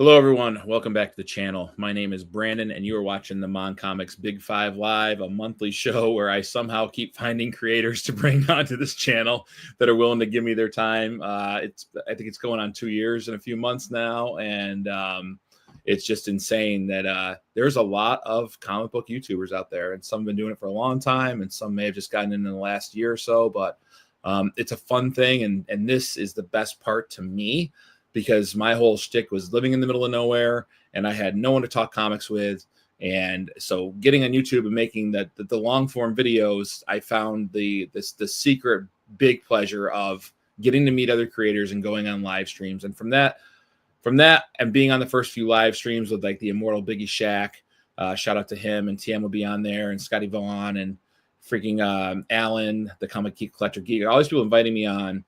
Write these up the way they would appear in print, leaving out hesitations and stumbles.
Hello, everyone. Welcome back to the channel. My name is Brandon, and you are watching the M.O.N.Comics Big 5 Live, a monthly show where I somehow keep finding creators to bring onto this channel that are willing to give me their time. I think it's going on 2 years and a few months now, and it's just insane that there's a lot of comic book YouTubers out there, and some have been doing it for a long time, and some may have just gotten in the last year or so, but it's a fun thing, and this is the best part to me, because my whole shtick was living in the middle of nowhere and I had no one to talk comics with. And so getting on YouTube and making the long form videos, I found the secret big pleasure of getting to meet other creators and going on live streams. And from that and being on the first few live streams with like the immortal Biggie Shack, shout out to him, and TM will be on there, and Scotty Vaughn, and freaking Alan, the Comic Geek Collector Geek, all these people inviting me on.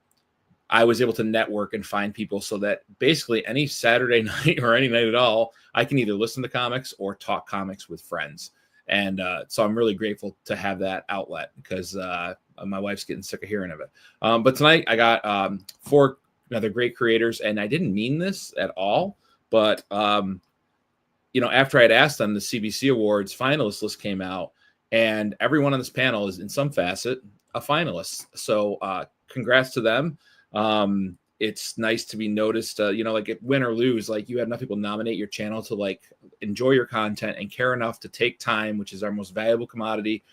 I was able to network and find people so that basically any Saturday night or any night at all, I can either listen to comics or talk comics with friends. And so I'm really grateful to have that outlet, because my wife's getting sick of hearing of it. But tonight I got 4 other great creators, and I didn't mean this at all, but you know, after I had asked them, the CBC Awards finalist list came out, and everyone on this panel is in some facet a finalist. So congrats to them. It's nice to be noticed, you know, like if win or lose, like you had enough people nominate your channel to like enjoy your content and care enough to take time, which is our most valuable commodity,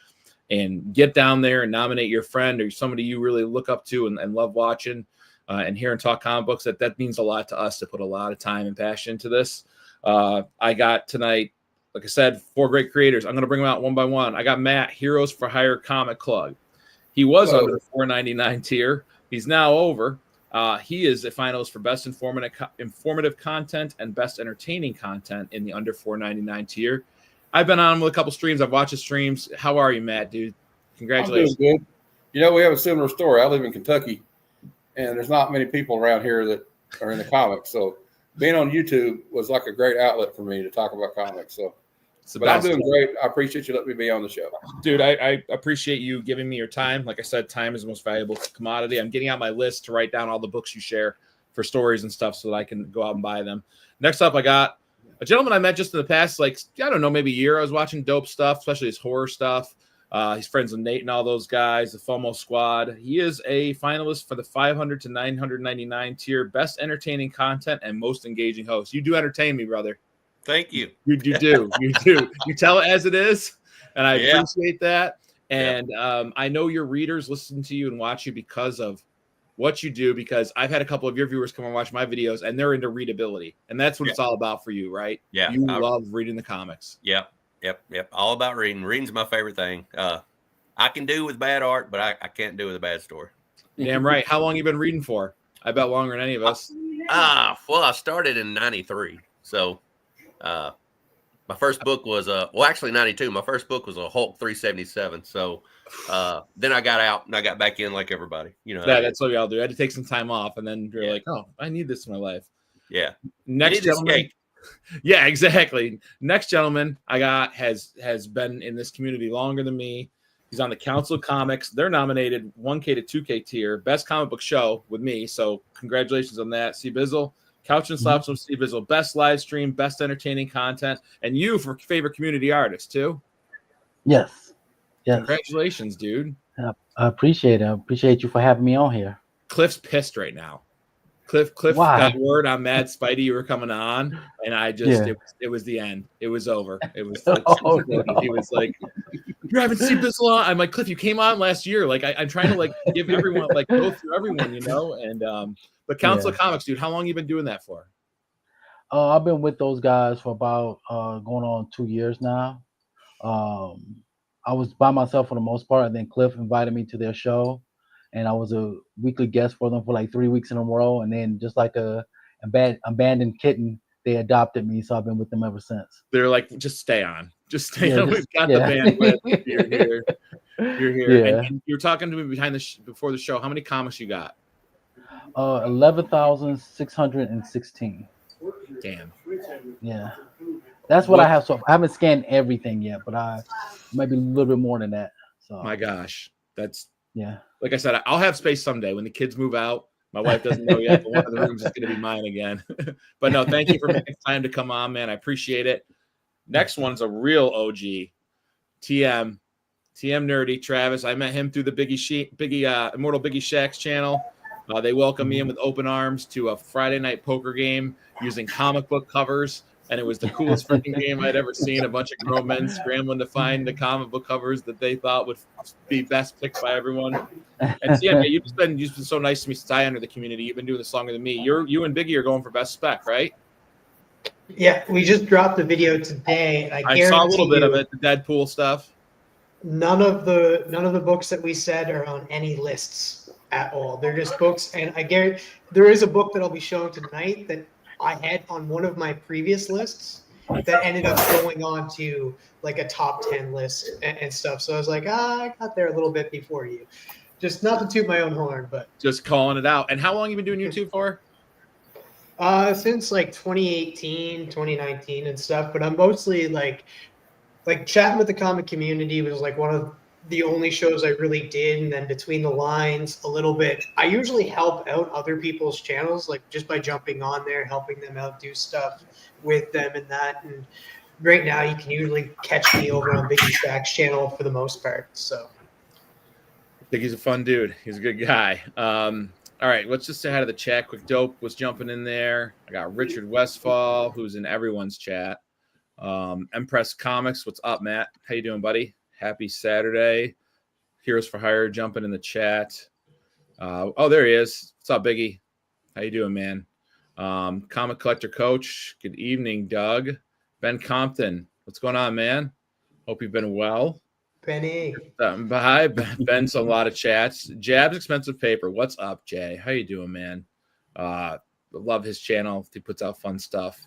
and get down there and nominate your friend or somebody you really look up to and love watching and hear and talk comic books. That means a lot to us, to put a lot of time and passion into this. I got tonight, like I said, 4 great creators. I'm going to bring them out one by one. I got Matt, Heroes for Hire Comic Club. He was under the $4.99 tier. He's now over. He is a finalist for Best Informative Content and Best Entertaining Content in the under $4.99 tier. I've been on with a couple streams. I've watched his streams. How are you, Matt, dude? Congratulations. I'm doing good. You know, we have a similar story. I live in Kentucky, and there's not many people around here that are in the comics. So being on YouTube was like a great outlet for me to talk about comics. So, but I'm doing great. I appreciate you letting me be on the show. Dude, I appreciate you giving me your time. Like I said, time is the most valuable commodity. I'm getting out my list to write down all the books you share for stories and stuff so that I can go out and buy them. Next up, I got a gentleman I met just in the past, like, I don't know, maybe a year. I was watching dope stuff, especially his horror stuff. He's friends with Nate and all those guys, the FOMO squad. He is a finalist for the $500 to $999 tier, Best Entertaining Content and Most Engaging Host. You do entertain me, brother. Thank you. You do. You do. You tell it as it is, and I appreciate that. And I know your readers listen to you and watch you because of what you do, because I've had a couple of your viewers come and watch my videos, and they're into readability, and that's what it's all about for you, right? Yeah. You love reading the comics. Yep. All about reading. Reading's my favorite thing. I can do with bad art, but I can't do with a bad story. Damn right. How long you been reading for? I bet longer than any of us. Well, I started in 93. So my first book was well, actually 92. My first book was a Hulk 377. So then I got out and I got back in like everybody. You know, that's what we all do. I had to take some time off, and then you're like, oh, I need this in my life. Yeah. Next gentleman. Yeah, exactly. Next gentleman I got has been in this community longer than me. He's on the Council of Comics. They're nominated 1K to 2K tier, Best Comic Book Show with me. So congratulations on that, Cbizzle. Couchin and Slouchin with Cbizzle, Best Live Stream, Best Entertaining Content, and you for Favorite Community Artist too. Yes. Congratulations, dude. I appreciate it. I appreciate you for having me on here. Cliff's pissed right now. Cliff got word on Mad Spidey you were coming on, and I just it was the end. It was over. It was like, he was like, you haven't seen this long. I'm like, Cliff, you came on last year. Like I'm trying to like give everyone, like go through everyone, you know. And but Council of Comics, dude, how long you been doing that for? I've been with those guys for about going on 2 years now. I was by myself for the most part, and then Cliff invited me to their show, and I was a weekly guest for them for like 3 weeks in a row. And then just like a abandoned kitten, they adopted me. So I've been with them ever since. They're like, just stay on. Just stay on. We've got the bandwidth. You're here. You're here. Yeah. And you were talking to me before the show. How many comics you got? 11,616. Damn. Yeah. That's what I have. So I haven't scanned everything yet, but I maybe a little bit more than that. So my gosh. That's yeah. Like I said, I'll have space someday when the kids move out. My wife doesn't know yet, but one of the rooms is going to be mine again. But no, thank you for making time to come on, man. I appreciate it. Next one's a real OG, TM Nerdy, Travis. I met him through the Immortal Biggie Shack's channel. They welcomed me in with open arms to a Friday night poker game using comic book covers. And it was the coolest freaking game I'd ever seen. A bunch of grown men scrambling to find the comic book covers that they thought would be best picked by everyone. And so, yeah, you've been so nice to me since I entered the community. You've been doing this longer than me. You and Biggie are going for best spec, right? Yeah, we just dropped the video today. I saw a little bit of it, the Deadpool stuff. None of the books that we said are on any lists at all. They're just books, and I guarantee there is a book that I'll be showing tonight that I had on one of my previous lists that ended up going on to like a top 10 list and stuff. So I was like, I got there a little bit before you. Just not to toot my own horn, but just calling it out. And how long have you been doing YouTube for? Since like 2018, 2019 and stuff. But I'm mostly like chatting with the comic community was like one of the only shows I really did, and then between the lines a little bit. I usually help out other people's channels, like just by jumping on there, helping them out, do stuff with them and that. And right now you can usually catch me over on Biggie Shack's channel for the most part. So I think he's a fun dude. He's a good guy. All right, let's just say hi to the chat. Quick Dope was jumping in there. I got Richard Westfall, who's in everyone's chat. Empress Comics, what's up, Matt? How you doing, buddy? Happy Saturday. Heroes for Hire jumping in the chat. Oh, there he is. What's up, Biggie? How you doing, man? Comic Collector Coach. Good evening, Doug. Ben Compton. What's going on, man? Hope you've been well. Benny. Hi, Ben's a lot of chats. Jab's Expensive Paper. What's up, Jay? How you doing, man? Love his channel. He puts out fun stuff.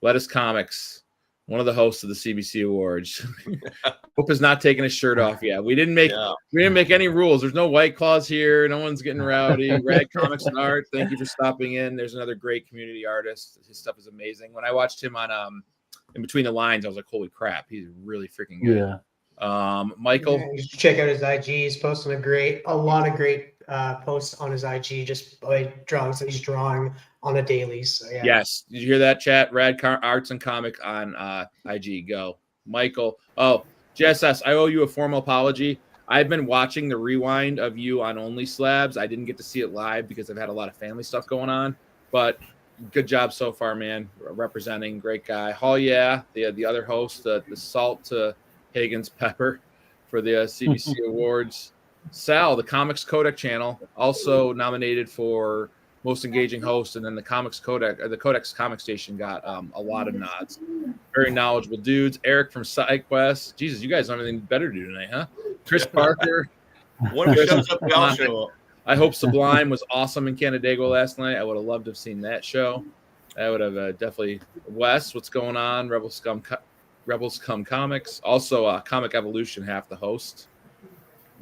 Lettuce Comics. One of the hosts of the CBC Awards. Hope is not taking his shirt off yet. We didn't make any rules. There's no White Claws here. No one's getting rowdy. Rlcomics and Art. Thank you for stopping in. There's another great community artist. His stuff is amazing. When I watched him on In Between the Lines, I was like, holy crap, he's really freaking good. Yeah. Michael. Yeah, you should check out his IG. He's posting a lot of great posts on his IG just by drawings that he's drawing on a daily. So yeah. Yes. Did you hear that, chat? Arts and Comic on IG. Go. Michael. Oh, JSS, I owe you a formal apology. I've been watching the rewind of you on Only Slabs. I didn't get to see it live because I've had a lot of family stuff going on. But good job so far, man. Representing. Great guy. Hall, yeah. The other host, the salt to Hagen's pepper for the CBC Awards. Sal, the Comics Codec channel, also nominated for Most Engaging Host, and then the Comics Codec, the Codex Comic Station got a lot of nods. Very knowledgeable dudes. Eric from SideQuest. Jesus, you guys don't have anything better to do tonight, huh? Chris Parker. One of shows up, we all show up. I hope Sublime was awesome in Canandaigua last night. I would have loved to have seen that show. I would have definitely. Wes, what's going on? Rebel Scum Comics. Also, Comic Evolution, half the host.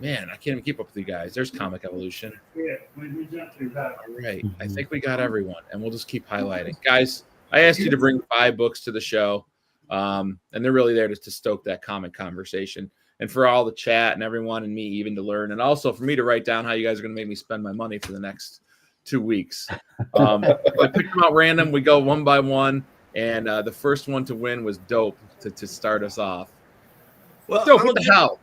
Man, I can't even keep up with you guys. There's Comic Evolution. Yeah, we jumped through that. All right. I think we got everyone, and we'll just keep highlighting. Guys, I asked you to bring 5 books to the show, and they're really there to stoke that comic conversation. And for all the chat and everyone and me even to learn, and also for me to write down how you guys are going to make me spend my money for the next 2 weeks. I picked them out random. We go one by one, and the first one to win was Dope to start us off. Well, Dope, what the hell?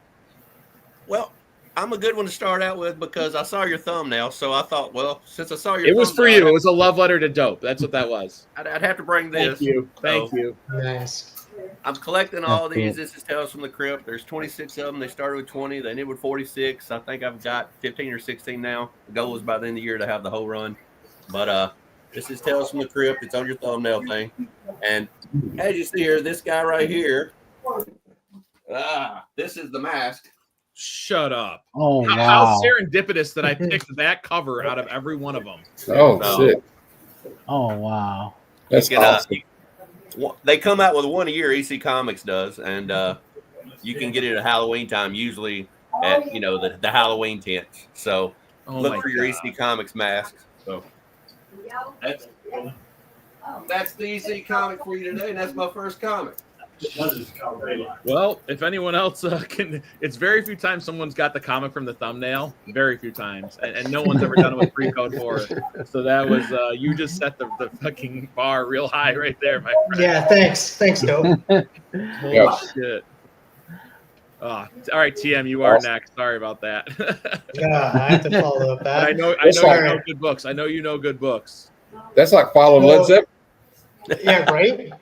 Well, I'm a good one to start out with because I saw your thumbnail, so I thought, well, since I saw your it was for you. It was a love letter to Dope. That's what that was. I'd have to bring this. Thank you. Thank you. Nice. I'm collecting all these. This is Tales from the Crypt. There's 26 of them. They started with 20. They ended with 46. I think I've got 15 or 16 now. The goal is by the end of the year to have the whole run. But this is Tales from the Crypt. It's on your thumbnail thing. And as you see here, this guy right here, this is the mask. Shut up. Oh, How wow. serendipitous that I picked that cover out of every one of them. Oh, shit. Oh, wow. That's awesome. They come out with one a year, EC Comics does, and you can get it at Halloween time, usually at the Halloween tent. So look for your EC Comics masks. So that's the EC comic for you today, and that's my first comic. Well, if anyone else can, it's very few times someone's got the comic from the thumbnail. Very few times, and no one's ever done it with pre-code horror. So that was you just set the fucking bar real high right there, my friend. Yeah, thanks, Dope. Holy shit. All right, TM, you are next. Sorry about that. Yeah, I have to follow up that. But I know you know good books. I know you know good books. That's like following Led Zeppelin. Yeah, right.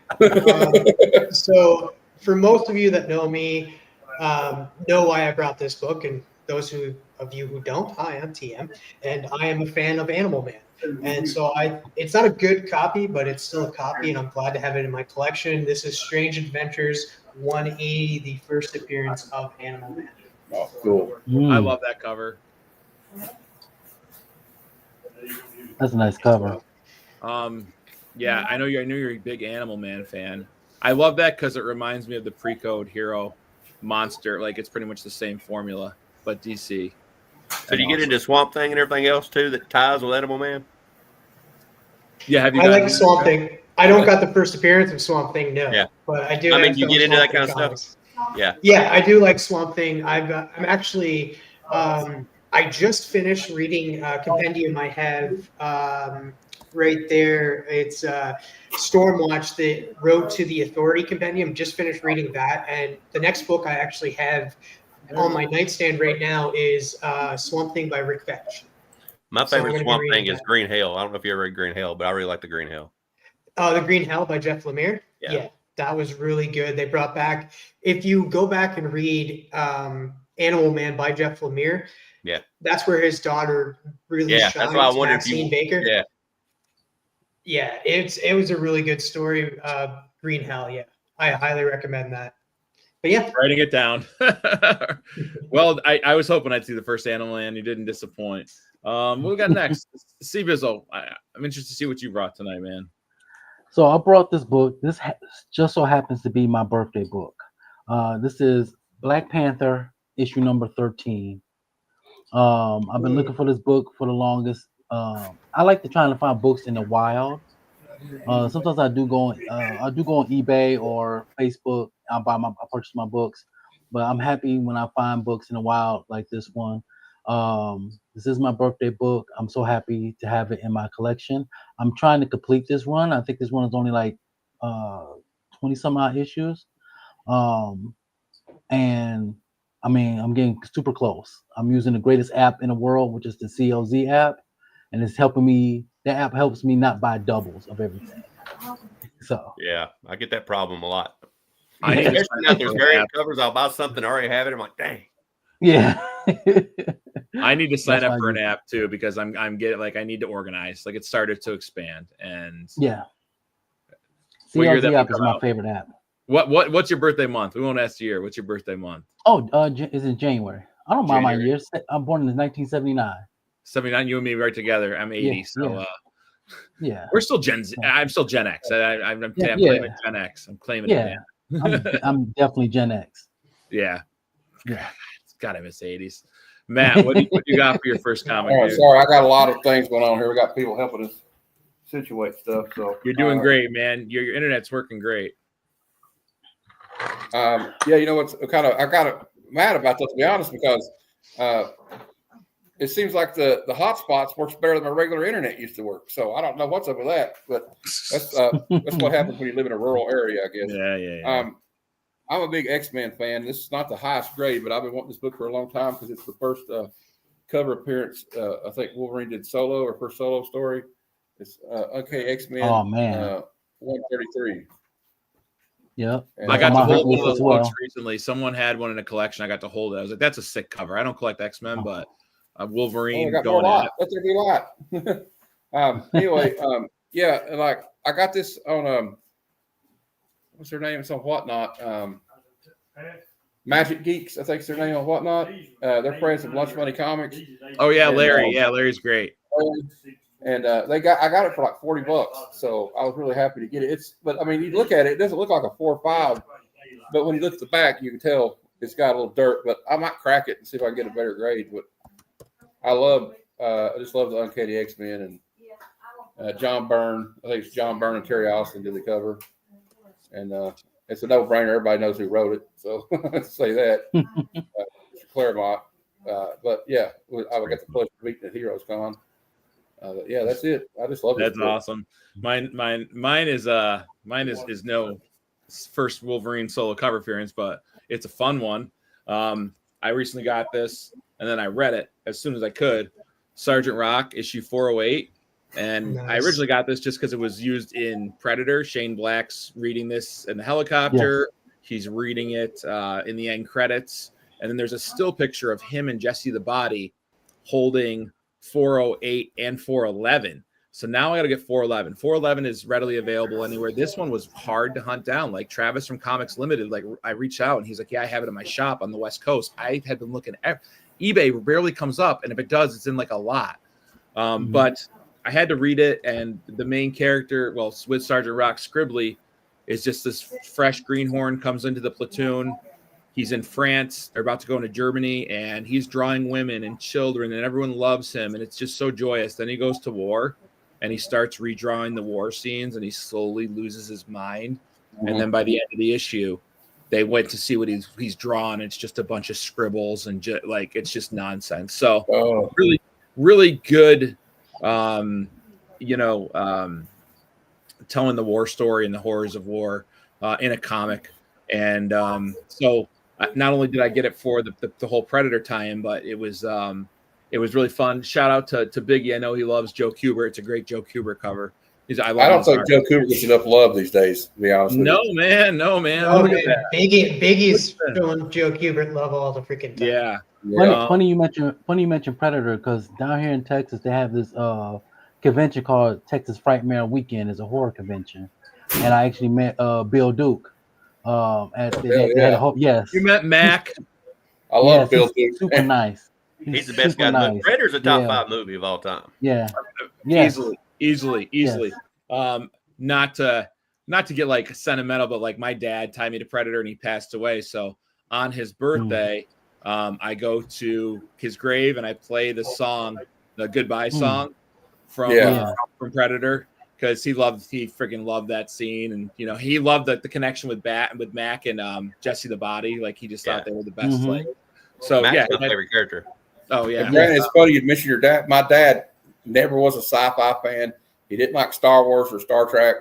So for most of you that know me, know why I brought this book, and those of you who don't, hi, I'm TM, and I am a fan of Animal Man. And so it's not a good copy, but it's still a copy, and I'm glad to have it in my collection. This is Strange Adventures 180, the first appearance of Animal Man. Oh, cool. I love that cover. That's a nice cover. Yeah, I know you're a big Animal Man fan. I love that because it reminds me of the pre-code hero monster. Like it's pretty much the same formula, but DC. So do you get into Swamp Thing and everything else too that ties with Animal Man? Yeah, have you? I like Swamp Thing. I don't got the first appearance of Swamp Thing, no. Yeah. But I do. I mean, you get into that kind of stuff. Yeah. Yeah, I do like Swamp Thing. I'm actually. I just finished reading a compendium I have right there. It's Stormwatch, the Road to the Authority compendium. Just finished reading that, and the next book I actually have on my nightstand right now is Swamp Thing by Rick Fetch. My favorite Swamp Thing is Green Hell. I don't know if you ever read Green Hell, but I really like the Green Hell. The Green Hell by Jeff Lemire. Yeah, that was really good. They brought back, if you go back and read Animal Man by Jeff Lemire, that's where his daughter really shines. That's why I wondered if Maxine Baker. Yeah, it was a really good story. Green Hell, I highly recommend that. But yeah, writing it down. Well, I was hoping I'd see the first Animal Man. You didn't disappoint. What we got next? Cbizzle. I'm interested to see what you brought tonight, man. So I brought this book. This just so happens to be my birthday book. This is Black Panther issue number 13. I've been looking for this book for the longest. I like to try and find books in the wild. Sometimes I do go on eBay or Facebook. I purchase my books, but I'm happy when I find books in the wild like this one. This is my birthday book. I'm so happy to have it in my collection. I'm trying to complete this run. I think this one is only like 20 some odd issues. And I mean, I'm getting super close. I'm using the greatest app in the world, which is the CLZ app, and it's helping me. That app helps me not buy doubles of everything. So yeah, I get that problem a lot. Especially now there's variant covers. I'll buy something, I already have it. I'm like, dang. Yeah. I need to sign up for an app too because I'm getting like I need to organize. Like it started to expand and CLZ app is my favorite app. What's your birthday month? We won't ask the year. What's your birthday month? Oh, is it January? I don't mind my years. I'm born in 1979. 79. You and me right together. I'm 80. We're still Gen Z. I'm still Gen X. I'm claiming Gen X. I'm claiming it. I'm definitely Gen X. Yeah. God, I miss the 80s. Matt, what you got for your first comic? Right, sorry, I got a lot of things going on here. We got people helping us situate stuff. So you're doing great, man. Your internet's working great. You know what's I got mad about that, to be honest, because it seems like the hotspots works better than my regular internet used to work. So I don't know what's up with that, but that's what happens when you live in a rural area, I guess. Yeah. I'm a big X-Men fan. This is not the highest grade, but I've been wanting this book for a long time because it's the first cover appearance. I think Wolverine did solo or first solo story. It's Uncanny X-Men. Oh man, 133. Yeah, I got to hold one of those books recently. Someone had one in a collection. I got to hold it. I was like, "That's a sick cover." I don't collect X-Men, but Wolverine going at it. That's gonna be a lot. Anyway, and like I got this on what's their name? It's on Whatnot. MagicGeeks, I think is their name on Whatnot. They're friends of Lunch Money Comics. Oh yeah, Larry. Larry's great. And I got it for like $40, so I was really happy to get it. But I mean, you look at it, it doesn't look like a 4 or 5, but when you look at the back, you can tell it's got a little dirt. But I might crack it and see if I can get a better grade. But I just love the Uncanny X-Men and John Byrne. I think it's John Byrne and Terry Austin did the cover, and it's a no-brainer. Everybody knows who wrote it, so let's say that. Claremont. But yeah, I got the pleasure of meeting at Heroes Con. Yeah, that's it. I just love it. That's awesome. Mine is no first Wolverine solo cover appearance, but it's a fun one. I recently got this, and then I read it as soon as I could. Sergeant Rock issue 408, and I originally got this just because it was used in Predator. Shane Black's reading this in the helicopter. Yes. He's reading it in the end credits, and then there's a still picture of him and Jesse the Body holding 408 and 411. So now I got to get 411. 411 is readily available anywhere. This one was hard to hunt down. Like Travis from Comics Limited, like I reached out and he's like, yeah, I have it in my shop on the West Coast. I had been looking at eBay, barely comes up. And if it does, it's in like a lot. But I had to read it. And the main character, well, with Sergeant Rock Scribbly, is just this fresh greenhorn comes into the platoon. He's in France. They're about to go into Germany, and he's drawing women and children, and everyone loves him. And it's just so joyous. Then he goes to war. And he starts redrawing the war scenes, and he slowly loses his mind. And then by the end of the issue, they went to see what he's drawn. It's just a bunch of scribbles and it's just nonsense. So really, really good, telling the war story and the horrors of war in a comic. And so not only did I get it for the whole Predator tie-in, but it was really fun. Shout out to Biggie. I know he loves Joe Kubert. It's a great Joe Kubert cover. I don't think Joe Kubert gets enough love these days, to be honest with you. No, man. Biggie's showing Joe Kubert love all the freaking time. Yeah. Funny you mentioned Predator, because down here in Texas they have this convention called Texas Frightmare Weekend. It's a horror convention, and I actually met Bill Duke. Yes. You met Mac. I love Bill Duke. Super nice. He's the best guy. Nice. Predator's a top 5 movie of all time. Yeah. Easily. Yes. Not to get like sentimental, but like my dad tied me to Predator and he passed away. So on his birthday, I go to his grave and I play the song, the goodbye song from Predator, because he freaking loved that scene, and he loved the connection with Mac and Jesse the Body. Like he just thought they were the best. So Mac's my favorite character. Oh yeah. And Brandon, it's funny you mentioned your dad. My dad never was a sci-fi fan. He didn't like Star Wars or Star Trek,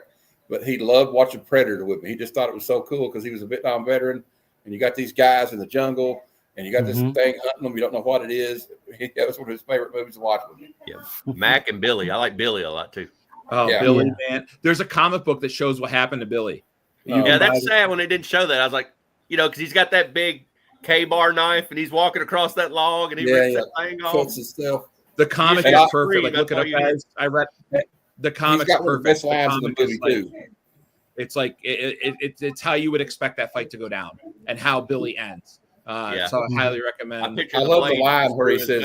but he loved watching Predator with me. He just thought it was so cool because he was a Vietnam veteran, and you got these guys in the jungle, and you got this thing hunting them. You don't know what it is. That was one of his favorite movies to watch with me. Yeah, Mac and Billy. I like Billy a lot too. Oh, yeah. Billy, man. There's a comic book that shows what happened to Billy. That's sad when they didn't show that. I was like, because he's got that big K-bar knife and he's walking across that log and he rips that thing off. The comic is perfect. Like, look it up, guys. I read the comic's perfect. Best lines in the movie too. It's like it's how you would expect that fight to go down and how Billy ends. So I highly recommend. I love the line where he says,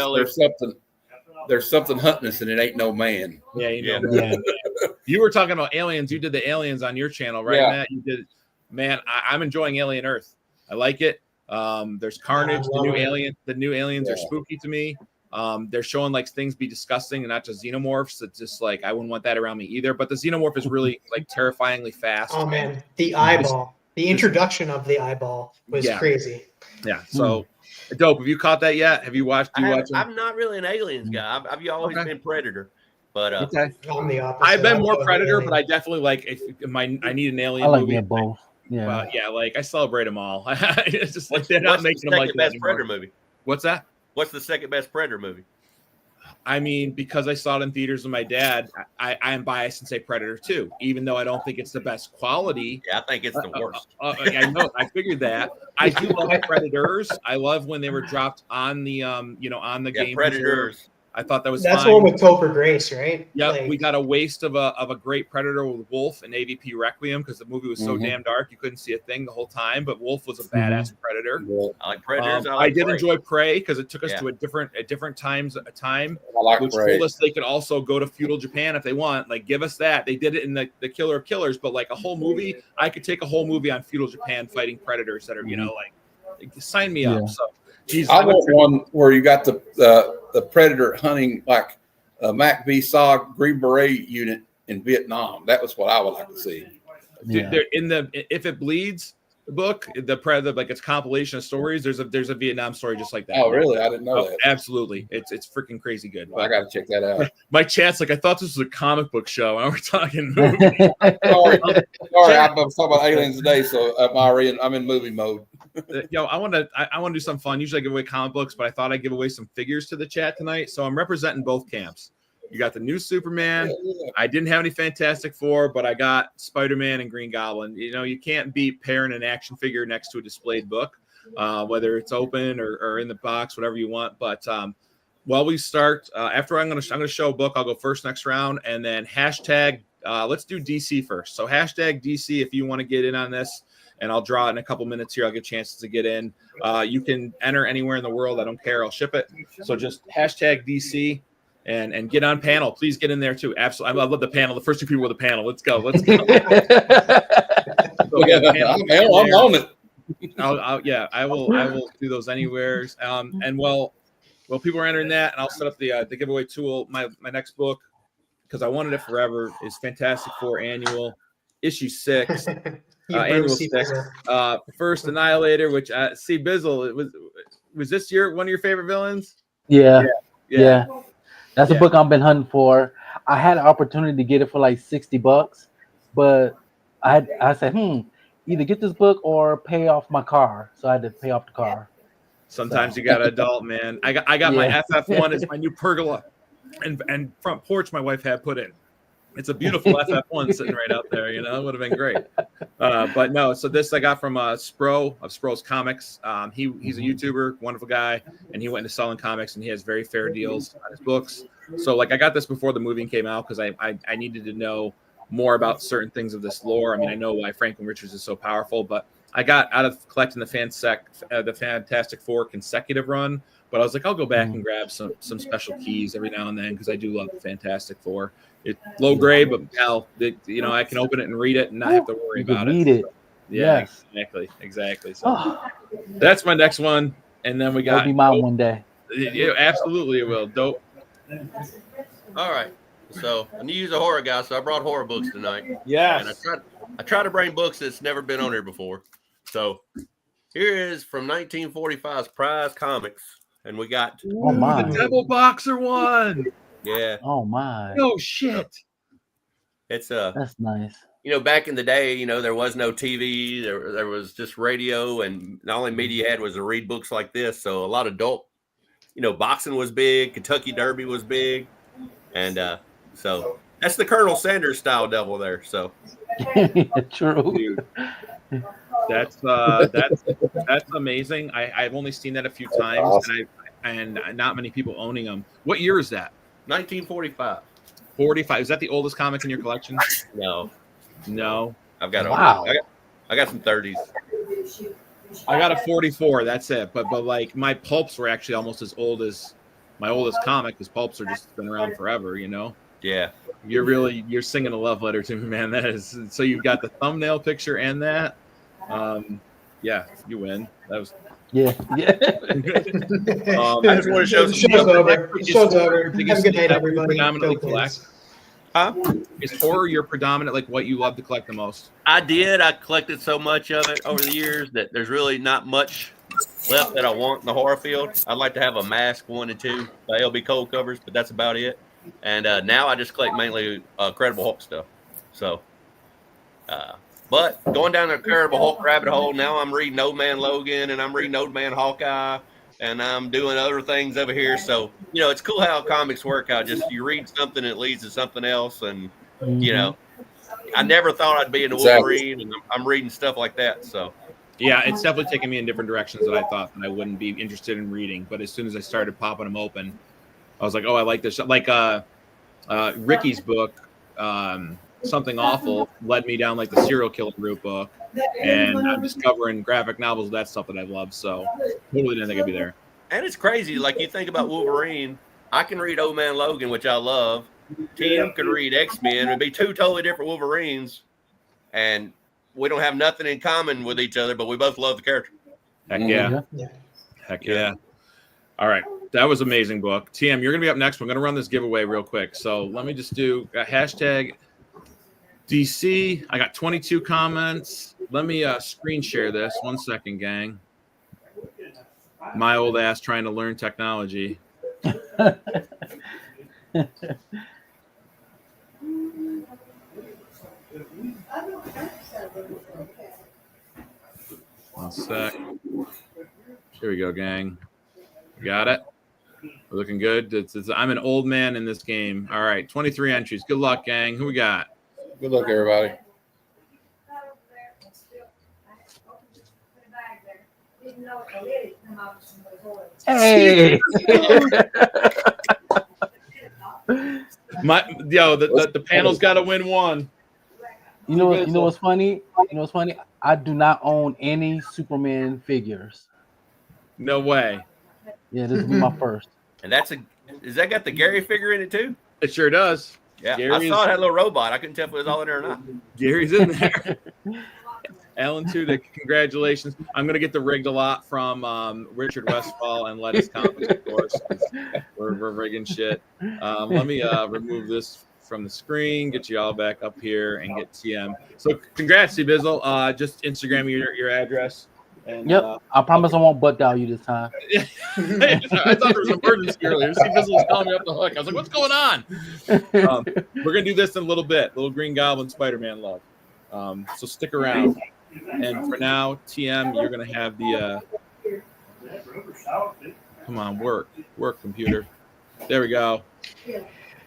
"There's something hunting us and it ain't no man." Yeah. You were talking about aliens. You did the aliens on your channel, right, Matt? You did. Man, I'm enjoying Alien Earth. I like it. There's Carnage. The new aliens are spooky to me. They're showing like things be disgusting and not just xenomorphs. It's just like I wouldn't want that around me either. But the xenomorph is really like terrifyingly fast. Oh man, the eyeball. The introduction of the eyeball was crazy. Yeah. So dope. Have you caught that yet? Have you watched? I'm not really an aliens guy. I've always been Predator. But I'm the opposite. I've been more Predator, but I definitely like I need an alien movie. I like both. Yeah. Like I celebrate them all. It's just like they're not making them like the best Predator movie. What's that? What's the second best Predator movie? I mean, because I saw it in theaters with my dad, I am biased and say Predator 2, even though I don't think it's the best quality. Yeah, I think it's the worst. I know. I figured that. I do love Predators. I love when they were dropped on the on the game. Predators. I thought that was that's fine. one with Topher Grace, right? Yeah, we got a waste of a great Predator with Wolf and AVP Requiem because the movie was so damn dark you couldn't see a thing the whole time. But Wolf was a badass Predator. I like Predators. I did enjoy Prey because it took us to a different time, which told us they could also go to feudal Japan if they want. Like, give us that. They did it in the Killer of Killers, but like a whole movie, I could take a whole movie on feudal Japan fighting predators that are like sign me up. So. Jeez, I want one where you got the Predator hunting like a Mac V. Saw Green Beret unit in Vietnam. That was what I would like to see. Dude, in the If It Bleeds book, like it's a compilation of stories. There's a Vietnam story just like that. Oh, really? I didn't know that. Absolutely, it's freaking crazy good. Well, I got to check that out. My chat's like, I thought this was a comic book show, and we're talking Sorry, I was talking about aliens today, so I'm in movie mode. I want to do something fun. Usually I give away comic books, but I thought I'd give away some figures to the chat tonight. So I'm representing both camps. You got the new Superman. Yeah. I didn't have any Fantastic Four, but I got Spider-Man and Green Goblin. You can't beat pairing an action figure next to a displayed book, whether it's open or in the box, whatever you want. But while we start, after I'm gonna show a book, I'll go first next round, and then hashtag. Let's do DC first. So hashtag DC if you want to get in on this, and I'll draw it in a couple minutes here. I'll get chances to get in. You can enter anywhere in the world. I don't care. I'll ship it. So just hashtag DC. And get on panel. Please get in there too. Absolutely. I love the panel. The first 2 people with the panel. Let's go. So I'm on it. I will do those anywhere. And while people are entering that, and I'll set up the giveaway tool. My next book, because I wanted it forever, is Fantastic Four Annual Issue 6. Annual 6. First Annihilator, which Cbizzle. Was this one of your favorite villains? Yeah. That's a book I've been hunting for. I had an opportunity to get it for like $60, but I said, either get this book or pay off my car. So I had to pay off the car. Sometimes you got an adult, man. I got my FF1 as my new pergola and front porch my wife had put in. It's a beautiful FF1 sitting right out there. It would have been great. But no, so this I got from Spro of Spro's Comics. He's a YouTuber, wonderful guy, and he went into selling comics, and he has very fair deals on his books. So I got this before the movie came out because I needed to know more about certain things of this lore. I mean, I know why Franklin Richards is so powerful, but I got out of collecting the Fantastic Four consecutive run. But I was like, I'll go back and grab some special keys every now and then because I do love the Fantastic Four. It's low grade, but hell, I can open it and read it and not have to worry about it. Read it. Yeah, exactly. So that's my next one, and then we got. That'll be mine one day. Yeah, absolutely, it will. Dope. All right. So I need to use a horror guy, so I brought horror books tonight. Yeah. And I try to bring books that's never been on here before. So here is from 1945's Prize Comics, and we got the Devil Boxer one. Yeah. Oh my. No shit. It's that's nice. Back in the day, there was no TV, there was just radio, and the only media you had was to read books like this. So a lot of adult, boxing was big, Kentucky Derby was big, and so that's the Colonel Sanders style devil there. So true. Dude, that's amazing. I've only seen that a few times, awesome. and not many people owning them. What year is that? 1945. 45. Is that the oldest comic in your collection? No. I've got I got some 30s. I got a 44. That's it. But like my pulps were actually almost as old as my oldest comic, because pulps are just been around forever. Yeah. You're singing a love letter to me, man. That is so. You've got the thumbnail picture and that. Yeah, you win. That was. Yeah. I just want to show the show's over. The show's over. Have a good night, everybody. Predominantly collect. Is horror your predominant, like what you love to collect the most? I collected so much of it over the years that there's really not much left that I want in the horror field. I'd like to have a Mask 1 and 2 by LB Cold covers, but that's about it. And now I just collect mainly Incredible Hulk stuff. So, but going down the Incredible Hulk rabbit hole, now I'm reading Old Man Logan, and I'm reading Old Man Hawkeye, and I'm doing other things over here. So, it's cool how comics work out. Just you read something, it leads to something else. And, I never thought I'd be into Wolverine, and I'm reading stuff like that. So, yeah, it's definitely taken me in different directions that I thought that I wouldn't be interested in reading. But as soon as I started popping them open, I was like, oh, I like this. Like Ricky's book, Something Awful, led me down like the serial killer group book. And I'm discovering graphic novels, that stuff that I love. So totally didn't think I'd be there. And it's crazy. Like you think about Wolverine, I can read Old Man Logan, which I love. Tim can read X-Men. It'd be two totally different Wolverines. And we don't have nothing in common with each other, but we both love the character. Heck yeah. Heck yeah. All right. That was an amazing book. TM, you're going to be up next. We're going to run this giveaway real quick. So let me just do a hashtag DC, I got 22 comments. Let me screen share this. 1 second, gang. My old ass trying to learn technology. One sec. Here we go, gang. Got it? We're looking good. I'm an old man in this game. All right, 23 entries. Good luck, gang. Who we got? Good luck, everybody. Hey. The panel's got to win one. You know what's funny? I do not own any Superman figures. No way. Yeah, this will be my first. And is that got the Gary figure in it too? It sure does. Yeah, I saw it had a little robot. I couldn't tell if it was all in there or not. Gary's in there. Alan Tudyk, congratulations. I'm going to get the rigged a lot from Richard Westfall and Lettuce Comics, of course. We're rigging shit. Let me remove this from the screen, get you all back up here, and get TM. So congrats, Cbizzle. Just Instagram me your address. And, yep, I promise I won't butt dial you this time. I thought there was an emergency earlier. Cbizzle was calling me up the hook. I was like, what's going on? We're going to do this in a little bit. Little Green Goblin Spider-Man love. So stick around. And for now, TM, you're going to have the come on, work, computer. There we go.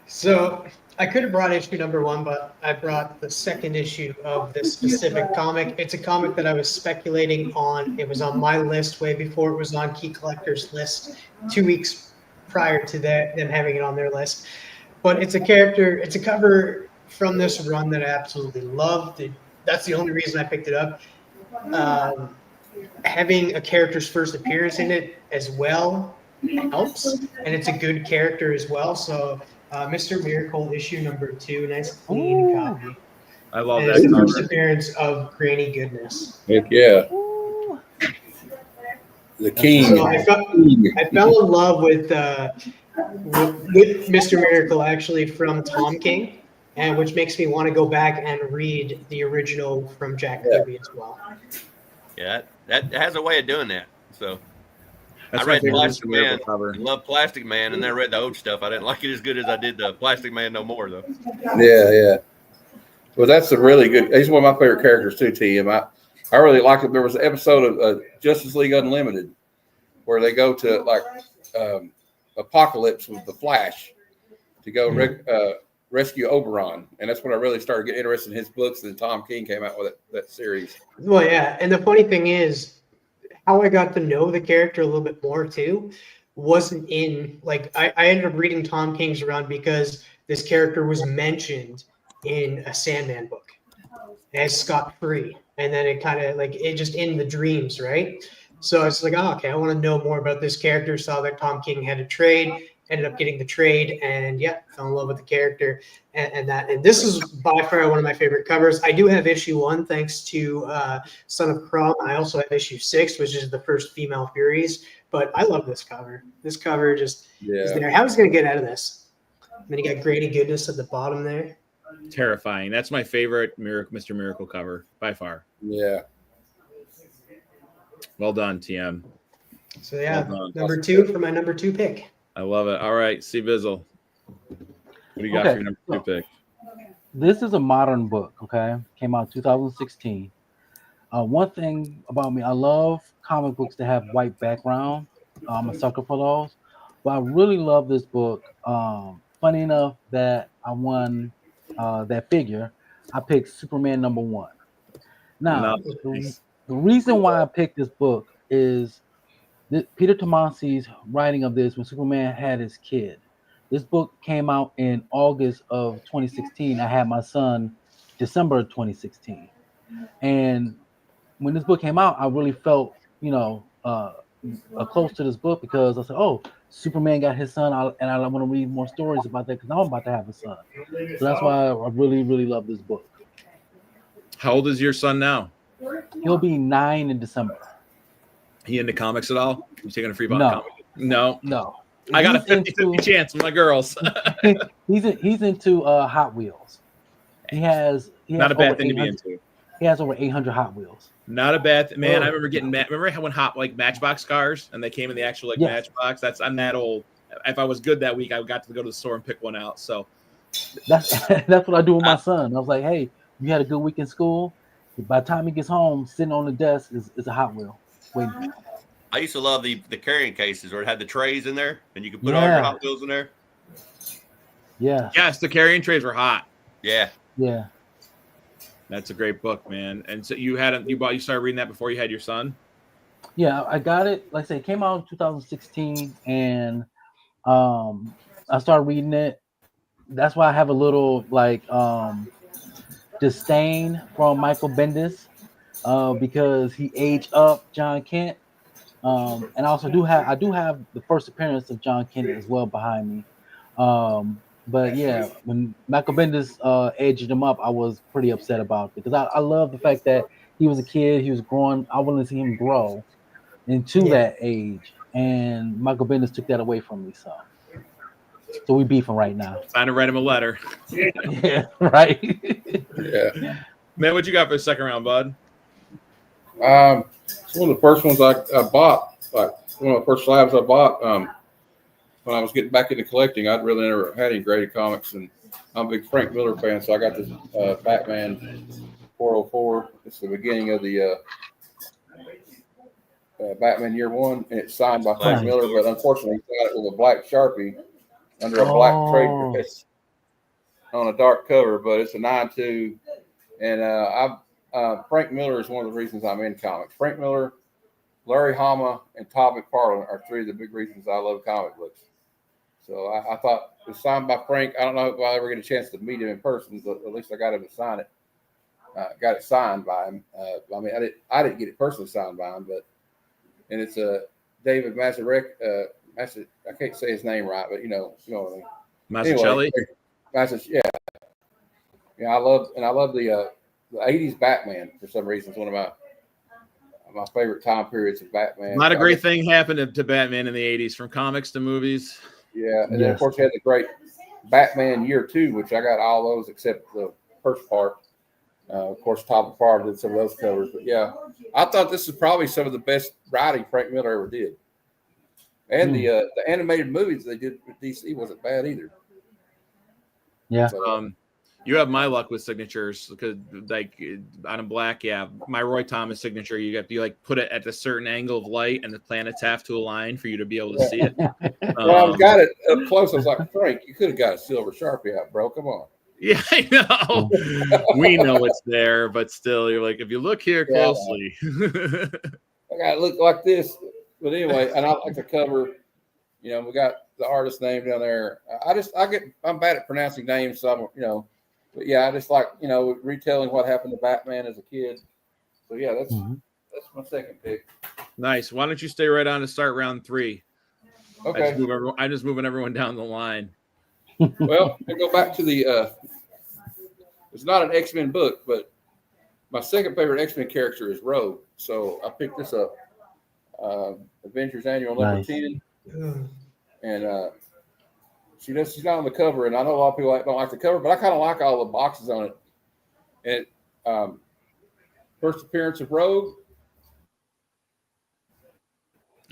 So I could have brought issue number 1, but I brought the second issue of this specific comic. It's a comic that I was speculating on. It was on my list way before it was on Key Collector's list 2 weeks prior to them having it on their list. But it's a cover from this run that I absolutely loved. That's the only reason I picked it up. Having a character's first appearance in it as well helps, and it's a good character as well. So Mr. Miracle issue number 2, nice clean copy. I love and that. It's the first appearance of Granny Goodness. Heck yeah. The king. So I fell in love with Mr. Miracle actually from Tom King, and which makes me want to go back and read the original from Jack Kirby as well. Yeah, that has a way of doing that. So That's I read my favorite Plastic Mr. Miracle Man. cover. I love Plastic Man, and then I read the old stuff. I didn't like it as good as I did the Plastic Man no more, though. Yeah. Well, that's a really good. He's one of my favorite characters too, TM. I really like it. There was an episode of Justice League Unlimited where they go to like Apocalypse with the Flash to go rescue Oberon, and that's when I really started getting interested in his books. And then Tom King came out with that series. Well, yeah, and the funny thing is, how I got to know the character a little bit more too wasn't in like I ended up reading Tom King's run because this character was mentioned in a Sandman book as Scott Free, and then it kind of like it just in the dreams, right? So I was like, oh, okay, I want to know more about this character. Saw that Tom King had a trade, ended up getting the trade, and yeah, fell in love with the character and this is by far one of my favorite covers. I do have issue 1 thanks to Son of Crom. I also have issue 6, which is the first female Furies, but I love this cover. This cover just is there. How is he going to get out of this? And then you got Granny Goodness at the bottom there. Terrifying. That's my favorite Mr. Miracle cover by far. Yeah. Well done, TM. So yeah, Well number 2 for my number 2 pick. I love it. All right, Cbizzle. What do you got for your number 2 pick? This is a modern book, okay? Came out 2016. One thing about me, I love comic books that have white background. I'm a sucker for those. But I really love this book. Funny enough that I won that figure. I picked Superman number 1. Now, the reason why I picked this book is Peter Tomasi's writing of this when Superman had his kid. This book came out in August of 2016. I had my son December of 2016. And when this book came out, I really felt, close to this book because I said, oh, Superman got his son, and I want to read more stories about that because I'm about to have a son. So that's why I really, really love this book. How old is your son now? He'll be 9 in December. He into comics at all? You taking a free No. No. I got a 50-50 chance with my girls. he's into Hot Wheels. He has Not a bad over thing to be 800 into. He has over 800 Hot Wheels. Not a bad man. Oh. I remember getting remember when like Matchbox cars and they came in the actual like Yes. Matchbox. I'm that old. If I was good that week, I got to go to the store and pick one out. So That's that's what I do with my son. I was like, hey, you had a good week in school. By the time he gets home, sitting on the desk is a Hot Wheel waiting for him. I used to love the carrying cases where it had the trays in there and you could put all your Hot Wheels in there. Yeah. yes, the carrying trays were hot. Yeah. Yeah. That's a great book, man. And so you started reading that before you had your son? Yeah, I got it. Like I say, it came out in 2016, and I started reading it. That's why I have a little like disdain from Michael Bendis, because he aged up John Kent. And I also do have the first appearance of John Kent as well behind me. But yeah, when Michael Bendis edged him up, I was pretty upset about it because I love the fact that he was a kid, he was growing. I wanted to see him grow into that age, and Michael Bendis took that away from me. So we beefing right now. Time to write him a letter. Yeah, right. Yeah. Man, what you got for the second round, bud? It's one of the first ones I bought. Like one of the first slabs I bought when I was getting back into collecting. I'd really never had any graded comics, and I'm a big Frank Miller fan, so I got this Batman 404. It's the beginning of the Batman Year One, and it's signed by Frank Miller, but unfortunately, he signed it with a black Sharpie under a black trade dress on a dark cover. But it's a 9/2, and Frank Miller is one of the reasons I'm in comics. Frank Miller, Larry Hama, and Todd McFarlane are three of the big reasons I love comic books. So I thought it was signed by Frank. I don't know if I'll ever get a chance to meet him in person, but at least I got him to sign it. Got it signed by him. I mean, I didn't get it personally signed by him, and it's David Mazarek. I can't say his name right, but you know what I mean. Mazzucchelli? Anyway, yeah. I love the 80s Batman for some reason. It's one of my favorite time periods of Batman. Not a great thing happened to Batman in the 80s, from comics to movies. Yeah, and then of course you had the great Batman Year 2, which I got all those except the first part. Of course, Todd McFarlane did some of those covers, but yeah, I thought this is probably some of the best writing Frank Miller ever did. And the animated movies they did with DC wasn't bad either. Yeah. So, you have my luck with signatures because, like, on a black, my Roy Thomas signature, you like put it at a certain angle of light, and the planets have to align for you to be able to see it. when I got it up close, I was like, Frank, you could have got a silver Sharpie out, bro. Come on. Yeah, I know. We know it's there, but still, you're like, if you look here closely. I got to look like this. But anyway, and I like the cover. You know, we got the artist name down there. I'm bad at pronouncing names, so but yeah, I just like, retelling what happened to Batman as a kid. So yeah, that's my second pick. Nice. Why don't you stay right on to start round 3? Okay. I'm just moving everyone down the line. Well, I go back to the it's not an X-Men book, but my second favorite X-Men character is Rogue. So I picked this up. Avengers Annual number 10. And she's not on the cover, and I know a lot of people don't like the cover, but I kind of like all the boxes on it. And first appearance of Rogue.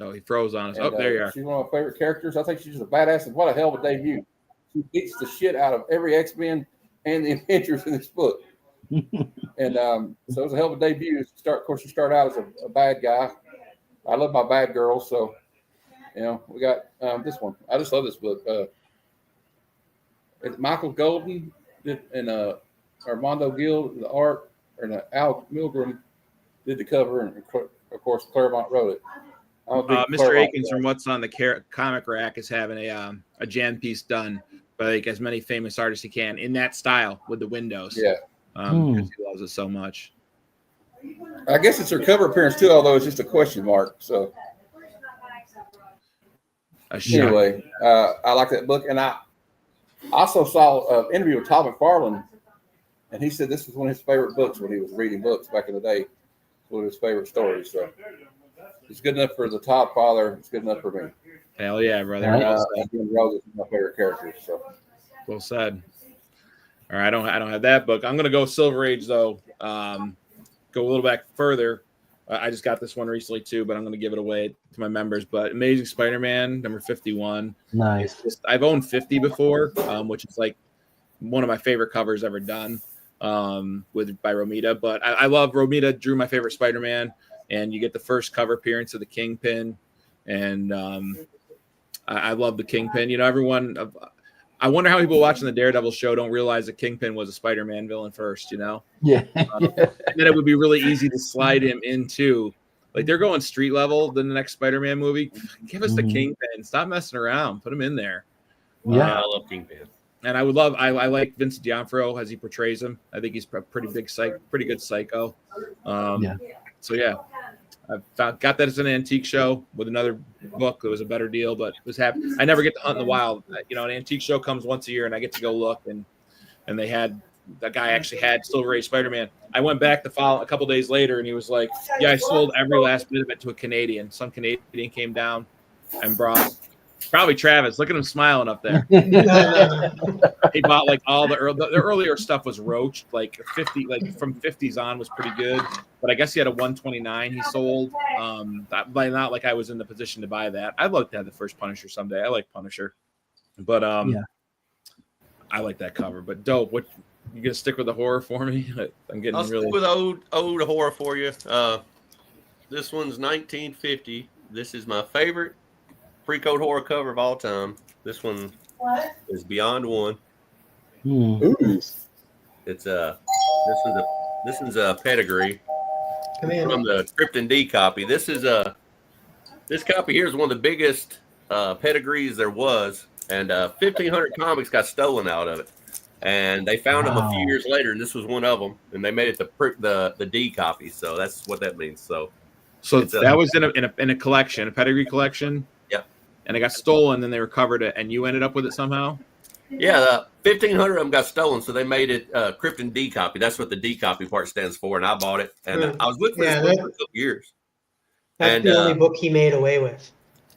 Oh, he froze on us. And, there you are. She's one of my favorite characters. I think she's just a badass, and what a hell of a debut. She beats the shit out of every X-Men and the Avengers in this book. And so it was a hell of a debut. Of course, she started out as a bad guy. I love my bad girls, so we got this one. I just love this book. Michael Golden and Armando Gil the art, and Al Milgram did the cover, and of course Claremont wrote it. Mr. Akins from What's on the Comic Rack is having a jam piece done by like as many famous artists he can in that style with the windows. Yeah, because he loves it so much. I guess it's her cover appearance too, although it's just a question mark. So anyway, I like that book, and I also saw an interview with Todd McFarlane, and he said this was one of his favorite books when he was reading books back in the day. One of his favorite stories. So it's good enough for the Todd father. It's good enough for me. Hell yeah, brother. Rose is my favorite character. So well said. All right, I don't have that book. I'm gonna go Silver Age though. Go a little back further. I just got this one recently too, but I'm gonna give it away to my members. But Amazing Spider-Man number 51. Nice. I've owned 50 before, which is like one of my favorite covers ever done by Romita. But I love Romita. Drew my favorite Spider-Man, and you get the first cover appearance of the Kingpin, and I love the Kingpin. You know, everyone. I wonder how people watching the Daredevil show don't realize that Kingpin was a Spider-Man villain first, you know? Yeah. And then it would be really easy to slide him into, like, they're going street level in the next Spider-Man movie. Give us the Kingpin. Stop messing around. Put him in there. Yeah. I love Kingpin. And I would love, I like Vincent D'Onofrio as he portrays him. I think he's a pretty good pretty good psycho. So, yeah. Got that as an antique show with another book. It was a better deal, but was happy. I never get to hunt in the wild. You know, an antique show comes once a year, and I get to go look. And they had that guy actually had Silver Age Spider-Man. I went back a couple days later, and he was like, "Yeah, I sold every last bit of it to a Canadian. Some Canadian came down and brought." Probably Travis. Look at him smiling up there. He bought like all the earlier stuff was roached, like 50, like from 50s on was pretty good. But I guess he had a 129 he sold. Not like I was in the position to buy that. I'd like to have the first Punisher someday. I like Punisher, but I like that cover. But dope. What you gonna stick with the horror for me? I'll stick with old horror for you. This one's 1950. This is my favorite pre-code horror cover of all time. This one is Beyond One. It's this one's a pedigree from the Krypton D copy. This copy here is one of the biggest pedigrees there was, and 1,500 comics got stolen out of it, and they found them a few years later, and this was one of them, and they made it the D copy. So that's what that means. So that was in a collection, a pedigree collection. And it got stolen, then they recovered it, and you ended up with it somehow? Yeah, 1,500 of them got stolen, so they made it Krypton D copy. That's what the D copy part stands for, and I bought it. And I was looking for this book for a couple years. That's the only book he made away with.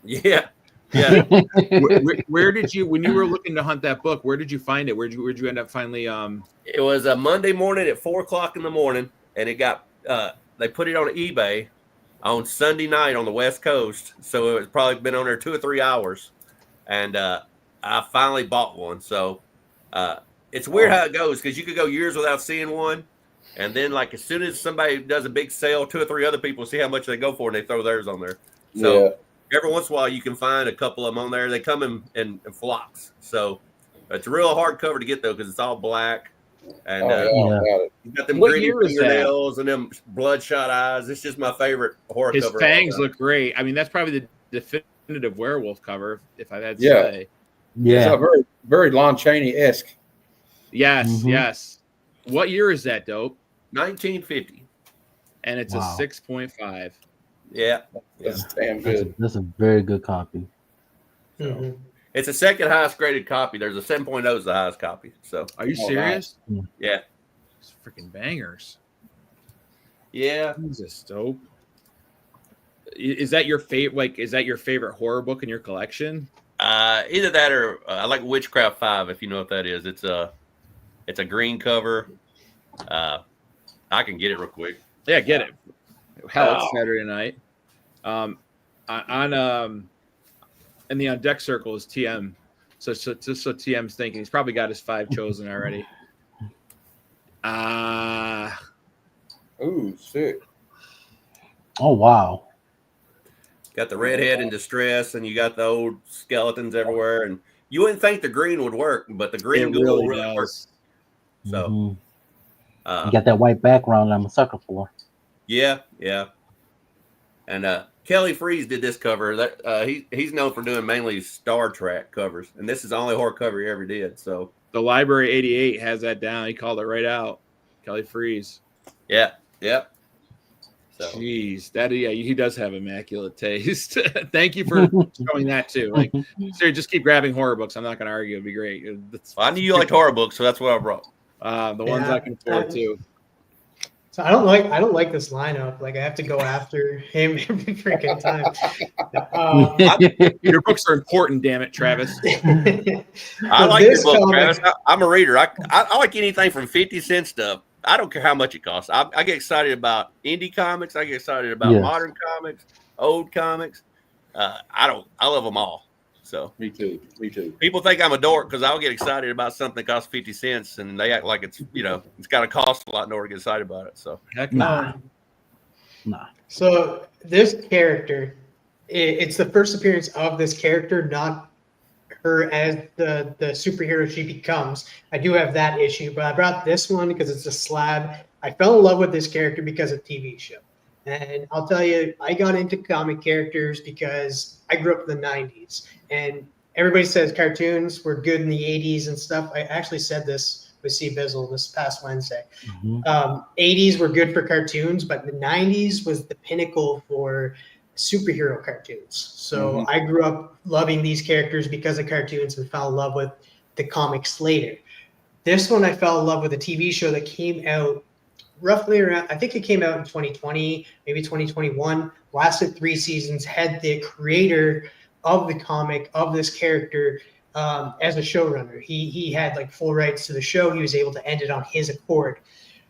Yeah. Where did you, when you were looking to hunt that book, where did you find it? Where'd you end up finally? It was a Monday morning at 4:00 in the morning, and it got they put it on eBay on Sunday night on the West Coast, so it's probably been on there 2 or 3 hours, and I finally bought one. So it's weird how it goes, because you could go years without seeing one, and then like as soon as somebody does a big sale, 2 or 3 other people see how much they go for, and they throw theirs on there. So every once in a while you can find a couple of them on there. They come in flocks, so it's a real hard cover to get though, because it's all black. And you got them gritty fingernails and them bloodshot eyes. It's just my favorite horror cover. His fangs look great. I mean, that's probably the definitive werewolf cover, if I had to say. Yeah, it's very, very Lon Chaney-esque. Yes, yes. What year is that, Dope? 1950. And it's a 6.5. Yeah. That's damn good. That's a very good copy. It's a second highest graded copy. There's a 7.0 is the highest copy. So are you serious? Yeah. It's freaking bangers. Yeah. Jesus, Dope. Is that your favorite? Like, is that your favorite horror book in your collection? Either that or I like Witchcraft 5, if you know what that is. It's a green cover. I can get it real quick. Yeah, get it. Hell, it's Saturday night. In the on deck circle is TM. So just so TM's thinking, he's probably got his 5 chosen already. Ooh, sick. Oh wow. Got the redhead in distress, and you got the old skeletons everywhere, and you wouldn't think the green would work, but the green really works. So you got that white background I'm a sucker for. Yeah. And Kelly Freeze did this cover. That he's known for doing mainly Star Trek covers, and this is the only horror cover he ever did. So the Library 88 has that down. He called it right out. Kelly Freeze. Yeah. So. Jeez, he does have immaculate taste. Thank you for showing that too. Like, seriously, just keep grabbing horror books. I'm not going to argue. It'd be great. I knew you liked horror books, so that's what I brought. The ones I can afford too. So I don't like this lineup. Like I have to go after him every freaking time. Your books are important, damn it, Travis. I like your book, Travis. I'm a reader. I like anything from 50 cent stuff. I don't care how much it costs. I get excited about indie comics. I get excited about modern comics, old comics. I love them all. So me too. People think I'm a dork because I'll get excited about something that costs 50 cents and they act like it's it's got to cost a lot in order to get excited about it. So heck nah. So this character, it's the first appearance of this character, not her as the superhero she becomes. I do have that issue, but I brought this one because it's a slab. I fell in love with this character because of TV show. And I'll tell you, I got into comic characters because I grew up in the 90s. And everybody says cartoons were good in the 80s and stuff. I actually said this with Cbizzle this past Wednesday. 80s were good for cartoons, but the 90s was the pinnacle for superhero cartoons. So I grew up loving these characters because of cartoons and fell in love with the comics later. This one, I fell in love with a TV show that came out roughly around, I think it came out in 2020, maybe 2021, lasted 3 seasons, had the creator of the comic of this character as a showrunner. He had like full rights to the show. He was able to end it on his accord.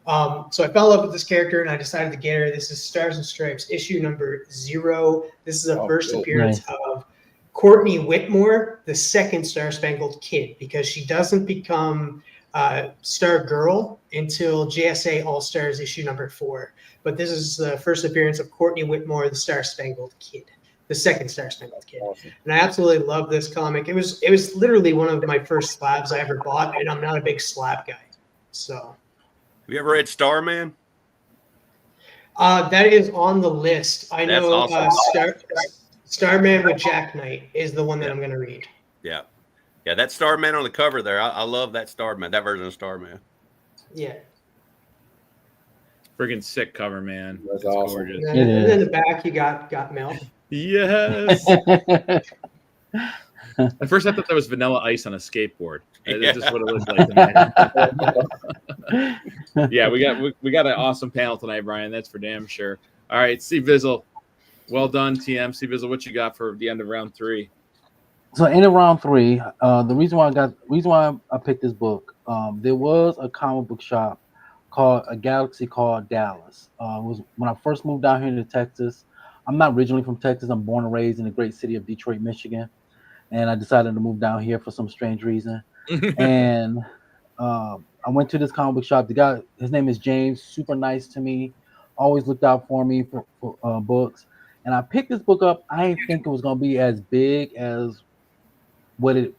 So I fell in love with this character and I decided to get her. This is Stars and Stripes, issue number 0. This is the first appearance of Courtney Whitmore, the second Star Spangled Kid, because she doesn't become Star Girl until JSA All Stars issue number 4. But this is the first appearance of Courtney Whitmore, the Star Spangled Kid, the second Star Spangled Kid. Awesome. And I absolutely love this comic. It was literally one of my first slabs I ever bought, and I'm not a big slab guy. So have you ever read Starman? that is on the list. I That's know awesome. Starman with Jack Knight is the one that I'm going to read. Yeah. Yeah, that Starman on the cover there. I love that Starman, that version of Starman. Yeah. Friggin' sick cover, man. That's awesome. gorgeous. And then in the back, you got Mel. Yes. At first, I thought that was Vanilla Ice on a skateboard. That's just what it looked like to me. Yeah, we got an awesome panel tonight, Brian. That's for damn sure. All right, Cbizzle. Well done, TM. Cbizzle, what you got for the end of round 3? So in round 3, the reason why I picked this book, there was a comic book shop called a Galaxy called Dallas. It was when I first moved down here to Texas. I'm not originally from Texas. I'm born and raised in the great city of Detroit, Michigan, and I decided to move down here for some strange reason. And I went to this comic book shop. The guy, his name is James, super nice to me, always looked out for me for books. And I picked this book up. I didn't think it was going to be as big as what it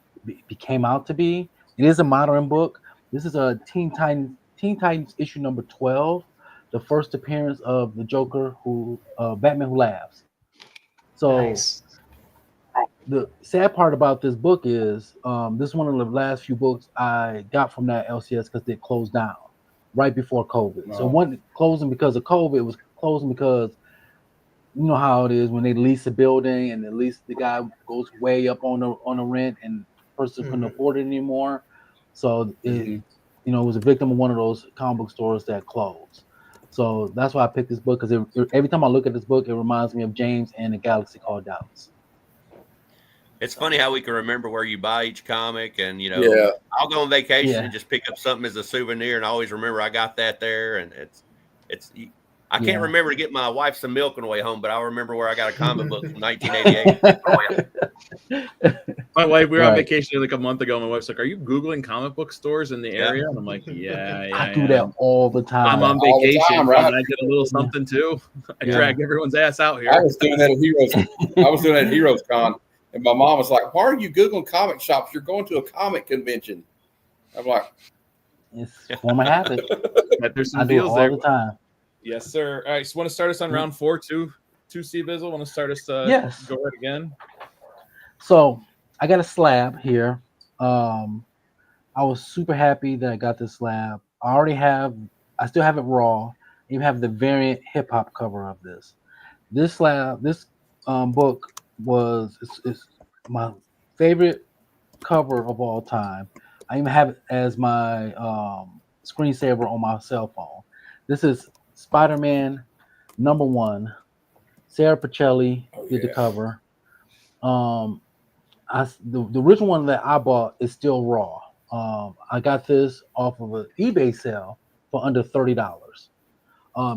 became out to be. It is a modern book. This is a Teen Titans issue number 12, the first appearance of the Joker, Batman Who Laughs. So Nice. the sad part about this book is this is one of the last few books I got from that LCS because it closed down right before COVID. Wow. So it wasn't closing because of COVID. It was closing because you know how it is when they lease a building and at least the guy goes way up on the rent and the person couldn't afford it anymore. So it was a victim of one of those comic book stores that closed. So that's why I picked this book because every time I look at this book, it reminds me of James and the Galaxy called Dallas. It's funny how we can remember where you buy each comic, and I'll go on vacation and just pick up something as a souvenir, and I always remember I got that there, and it's. I can't remember to get my wife some milk on the way home, but I'll remember where I got a comic book from 1988. My wife, we were on vacation like a month ago. My wife's like, "Are you Googling comic book stores in the area?" And I'm like, "Yeah, I do that all the time. I'm on vacation, right? And I get a little something too. I drag everyone's ass out here." I was doing that at Heroes. I was doing that at Heroes Con, and my mom was like, "Why are you Googling comic shops? You're going to a comic convention." I'm like, "It's form of habit." There's some I do it deals all there the time. Yes, sir. All right, so want to start us on round 4 too? Cbizzle, want to start us? Yes. Go right again. So I got a slab here. I was super happy that I got this slab. I still have it raw. I even have the variant hip hop cover of this. This book is my favorite cover of all time. I even have it as my screensaver on my cell phone. This is Spider-Man #1. Sarah Pacelli did the yeah. cover. The original one that I bought is still raw. I got this off of an eBay sale for under $30.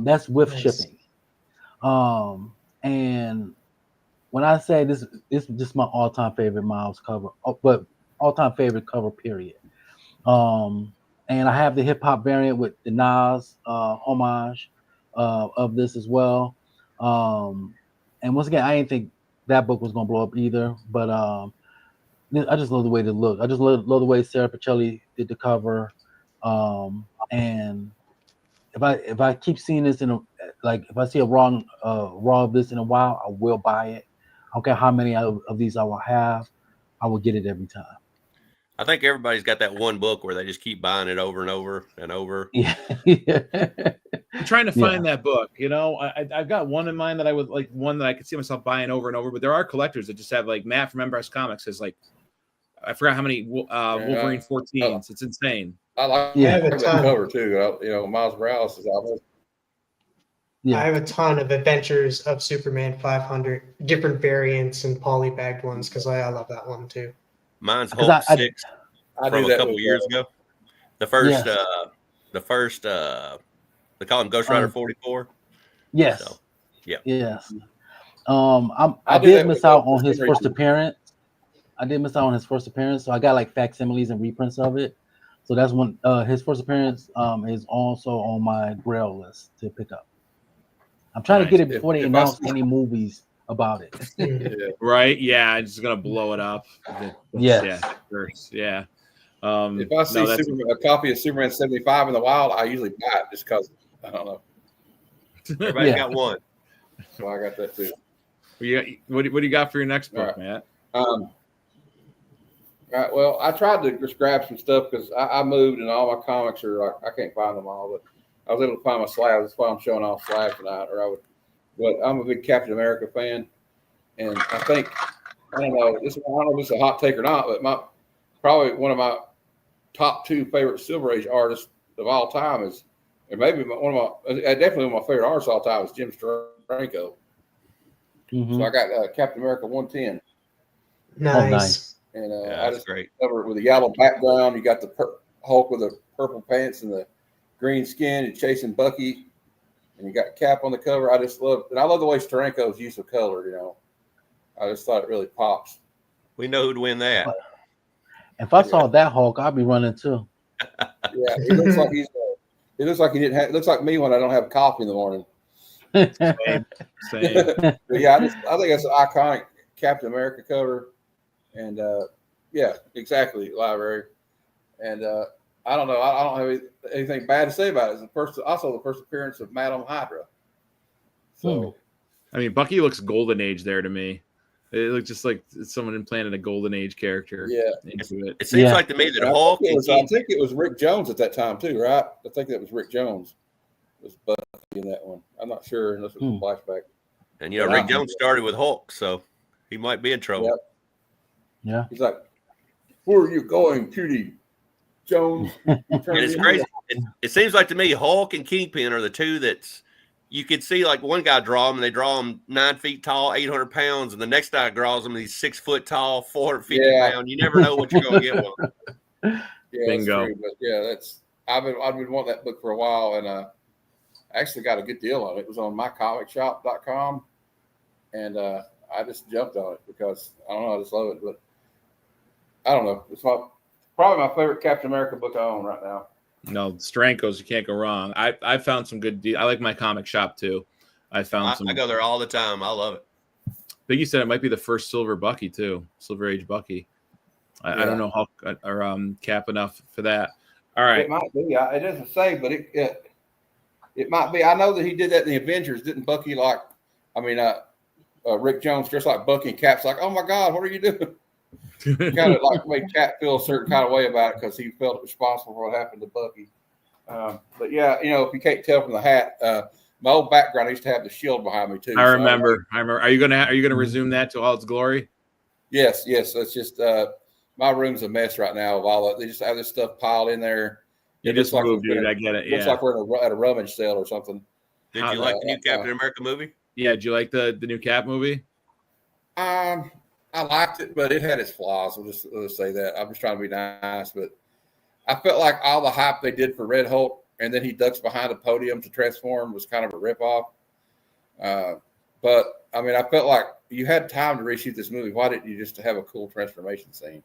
That's with Nice. shipping. And when I say this is just my all-time favorite Miles cover, but all-time favorite cover, period. And I have the hip-hop variant with the Nas homage of this as well. And once again, I didn't think that book was gonna blow up either, but I just love the way they look. I just love the way Sarah Pacelli did the cover. And if I keep seeing this if I see a raw of this in a while, I will buy it. I don't care how many of these I will have, I will get it every time. I think everybody's got that one book where they just keep buying it over and over and over. Yeah. I'm trying to find that book. You know, I've got one in mind that I would like, one that I could see myself buying over and over. But there are collectors that just have, like Matt from M.O.N.Comics has like, I forgot how many Wolverine 14s. It's insane. I like that cover too. You know, Miles Morales is almost. Yeah. I have a ton of Adventures of Superman 500, different variants and polybagged ones because I love that one too. Mine's Hulk 6 from a couple years ago. The first, they call him Ghost Rider 44. Yes. So, yeah. Yes. I did miss out on his first appearance. So I got like facsimiles and reprints of it. So that's when his first appearance is also on my Grail list to pick up. I'm trying to get it before they announce any movies about it. Right? Yeah, I'm just gonna blow it up. Yes. Yeah. If I see a copy of Superman 75 in the wild, I usually buy it just because I don't know. Everybody's got one. So I got that too. What do you got for your next book, Matt? Well, I tried to just grab some stuff because I moved and all my comics are like, I can't find them all, but I was able to find my slabs. That's why I'm showing off slabs tonight. But I'm a big Captain America fan, and I think I don't know if it's a hot take or not, but probably one of my top 2 favorite Silver Age artists of all time is, and maybe definitely one of my favorite artists of all time is Jim Steranko. Mm-hmm. So I got Captain America 110. Nice. And I just cover it with a yellow background. You got the Hulk with the purple pants and the green skin and chasing Bucky, and you got Cap on the cover. I love the way Steranko's use of color. You know, I just thought it really pops. We know who'd win that. If I saw that Hulk, I'd be running too. Yeah, he looks like he looks like me when I don't have coffee in the morning. Same. But yeah, I think it's an iconic Captain America cover, and yeah, exactly, library, and I don't know. I don't have anything bad to say about it. It's the first appearance of Madam Hydra. So, I mean, Bucky looks golden age there to me. It looks just like someone implanted a golden age character into it. It seems like to me that Hulk. I think it was Rick Jones at that time too, right? I think that was Rick Jones. Was Bucky in that one? I'm not sure unless it was a flashback. And you know, Rick Jones started with Hulk, so he might be in trouble. Yep. Yeah. He's like, "Where are you going, Cutie Jones?" And it's crazy. It seems like to me, Hulk and Kingpin are the two that's you could see like one guy draw them and they draw him 9 feet tall, 800 pounds, and the next guy draws them and he's 6 foot tall, 450 pounds. You never know what you're gonna get with them. Yeah, bingo. But yeah, I've been wanting that book for a while, and I actually got a good deal on it. It was on mycomicshop.com, and I just jumped on it because I don't know, I just love it. But I don't know, it's probably my favorite Captain America book I own right now. No, Steranko's, you can't go wrong. I found some good deals. I like my comic shop too. I go there all the time. I love it. Biggie said it might be the first Silver Bucky too, Silver Age Bucky. I don't know Hulk or Cap enough for that. All right, it might be. It doesn't say, but it might be. I know that he did that in the Avengers. Didn't Bucky Rick Jones dressed like Bucky, and Cap's like, "Oh my God, what are you doing?" Kind of like made Cap feel a certain kind of way about it because he felt responsible for what happened to Bucky. But yeah, you know, if you can't tell from the hat, my old background, I used to have the shield behind me too. I remember. Are you gonna resume that to all its glory? Yes. It's just my room's a mess right now. They just have this stuff piled in there. You just moved, dude. I get it. Looks like we're at a rummage sale or something. Did you like the new Captain America movie? Yeah, did you like the new Cap movie? I liked it, but it had its flaws. We'll just say that. I'm just trying to be nice, but I felt like all the hype they did for Red Hulk, and then he ducks behind a podium to transform, was kind of a ripoff. But I mean, I felt like you had time to reshoot this movie. Why didn't you just have a cool transformation scene?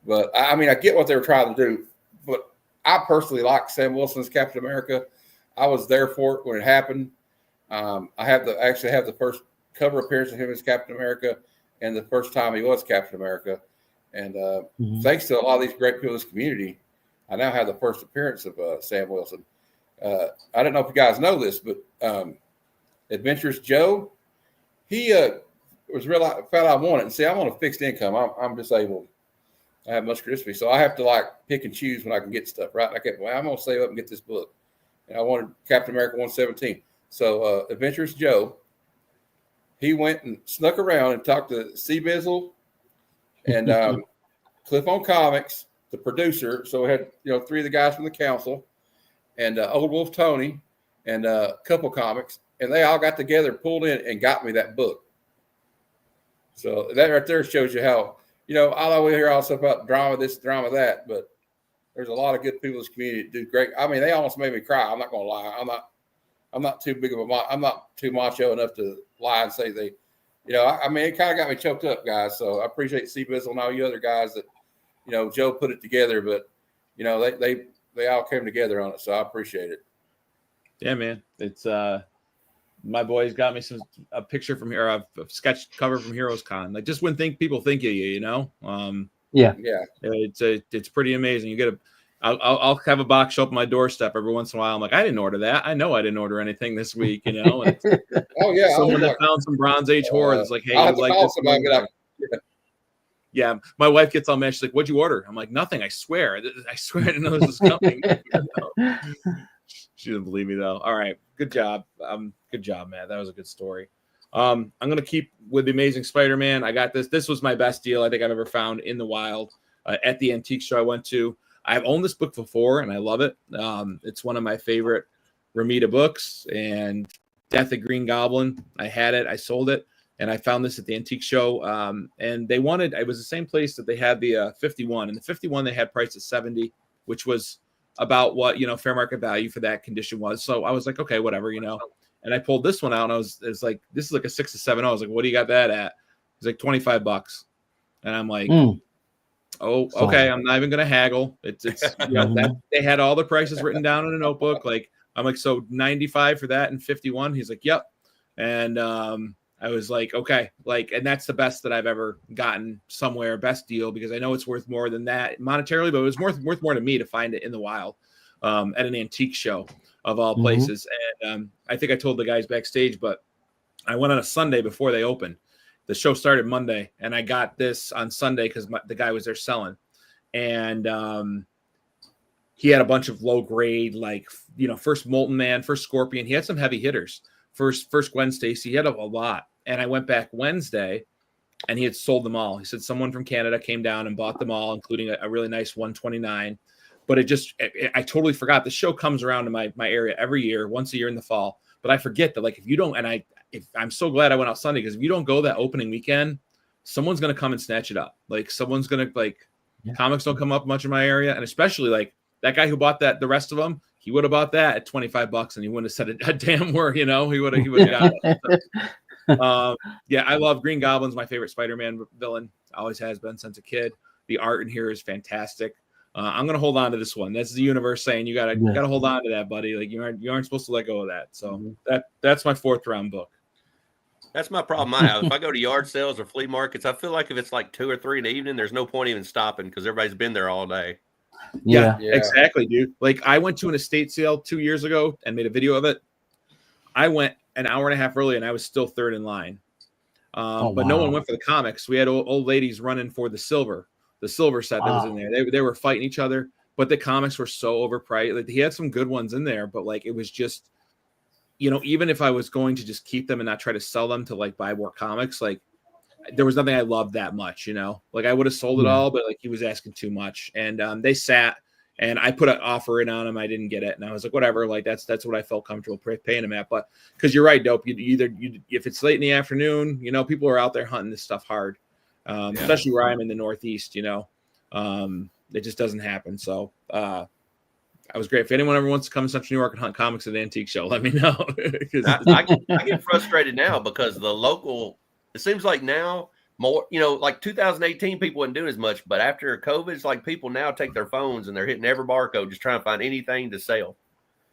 But I mean, I get what they were trying to do, but I personally like Sam Wilson's Captain America. I was there for it when it happened. I actually have the first cover appearance of him as Captain America, and the first time he was Captain America. And thanks to a lot of these great people in this community, I now have the first appearance of Sam Wilson. I don't know if you guys know this, but Adventurous Joe, he was found out I wanted. And see, I'm on a fixed income. I'm disabled. I have muscular dystrophy, so I have to like pick and choose when I can get stuff, right? I'm going to save up and get this book. And I wanted Captain America 117. So Adventurous Joe, he went and snuck around and talked to Cbizzle and Cliff on Comics, the producer. So we had, three of the guys from the council, and Old Wolf Tony, and Couple Comics, and they all got together, pulled in, and got me that book. So that right there shows you how, I always hear all stuff about drama this, drama that, but there's a lot of good people in this community that do great. I mean, they almost made me cry. I'm not going to lie. I'm not too big of I'm not too macho enough to lie and say they, I mean, it kind of got me choked up, guys. So I appreciate Cbizzle and all you other guys that, Joe put it together, but they all came together on it. So I appreciate it. Yeah, man. It's my boys got me a picture from here, a sketch cover from Heroes Con. Like, just when people think of you, Yeah. It's pretty amazing. You get I'll have a box show up on my doorstep every once in a while. I'm like, I didn't order that. I know I didn't order anything this week, And it's, oh yeah, someone that found some Bronze Age horror that's like, hey, I'll have you like call this? somebody, Yeah, my wife gets all mad. She's like, "What'd you order?" I'm like, "Nothing. I swear. I swear I didn't know this was coming." She didn't believe me though. All right, good job. Good job, Matt. That was a good story. I'm gonna keep with the Amazing Spider-Man. I got this. This was my best deal I think I've ever found in the wild at the antique show I went to. I've owned this book before and I love it. It's one of my favorite Ramita books. And Death of Green Goblin. I had it. I sold it. And I found this at the antique show. And they wanted, it was the same place that they had the 51. And the 51 they had priced at 70, which was about what, fair market value for that condition was. So I was like, okay, whatever, And I pulled this one out and it's like, this is like a 6 to 7. I was like, what do you got that at? It's like $25. And I'm like, oh, okay. I'm not even going to haggle. It's that they had all the prices written down in a notebook. Like, I'm like, so 95 for that and 51. He's like, yep. And, I was like, okay, and that's the best that I've ever gotten somewhere, best deal, because I know it's worth more than that monetarily, but it was worth more to me to find it in the wild at an antique show of all places. And I think I told the guys backstage, but I went on a Sunday before they opened. The show started Monday, and I got this on Sunday because the guy was there selling. And he had a bunch of low grade, first Molten Man, first Scorpion. He had some heavy hitters. First Gwen Stacy. He had a lot. And I went back Wednesday, and he had sold them all. He said someone from Canada came down and bought them all, including a really nice 129. But I totally forgot. The show comes around to my area every year, once a year in the fall. But I forget that, if you don't, and I'm so glad I went out Sunday, because if you don't go that opening weekend, someone's going to come and snatch it up. Someone's going to, comics don't come up much in my area. And especially, that guy who bought that, the rest of them, he would have bought that at $25 and he wouldn't have said a damn word, he would have got it. Yeah, I love Green Goblin's my favorite Spider-Man villain. Always has been since a kid. The art in here is fantastic. I'm gonna hold on to this one. That's the universe saying you gotta hold on to that, buddy. You aren't supposed to let go of that. So that's my 4th round book. That's my problem I have. If I go to yard sales or flea markets, I feel like if it's 2 or 3 in the evening, there's no point even stopping because everybody's been there all day. Yeah, exactly, dude. I went to an estate sale 2 years ago and made a video of it. I went an hour and a half early and I was still 3rd in line. But no one went for the comics. We had old ladies running for the silver set that was in there. They were fighting each other, but the comics were so overpriced. He had some good ones in there, but it was just, even if I was going to just keep them and not try to sell them to buy more comics, there was nothing I loved that much, I would have sold it all, but he was asking too much. And they sat, And I put an offer in on him. I didn't get it. And I was like, whatever. Like that's what I felt comfortable paying him at. But because you're right, Dope. If it's late in the afternoon, you know, people are out there hunting this stuff hard, especially where I'm in the Northeast, you know, it just doesn't happen. So I was great. If anyone ever wants to come to Central New York and hunt comics at the Antique Show, let me know. I get frustrated now because it seems like now more, you know, like 2018, people weren't doing as much, but after COVID, it's like people now take their phones and they're hitting every barcode, just trying to find anything to sell.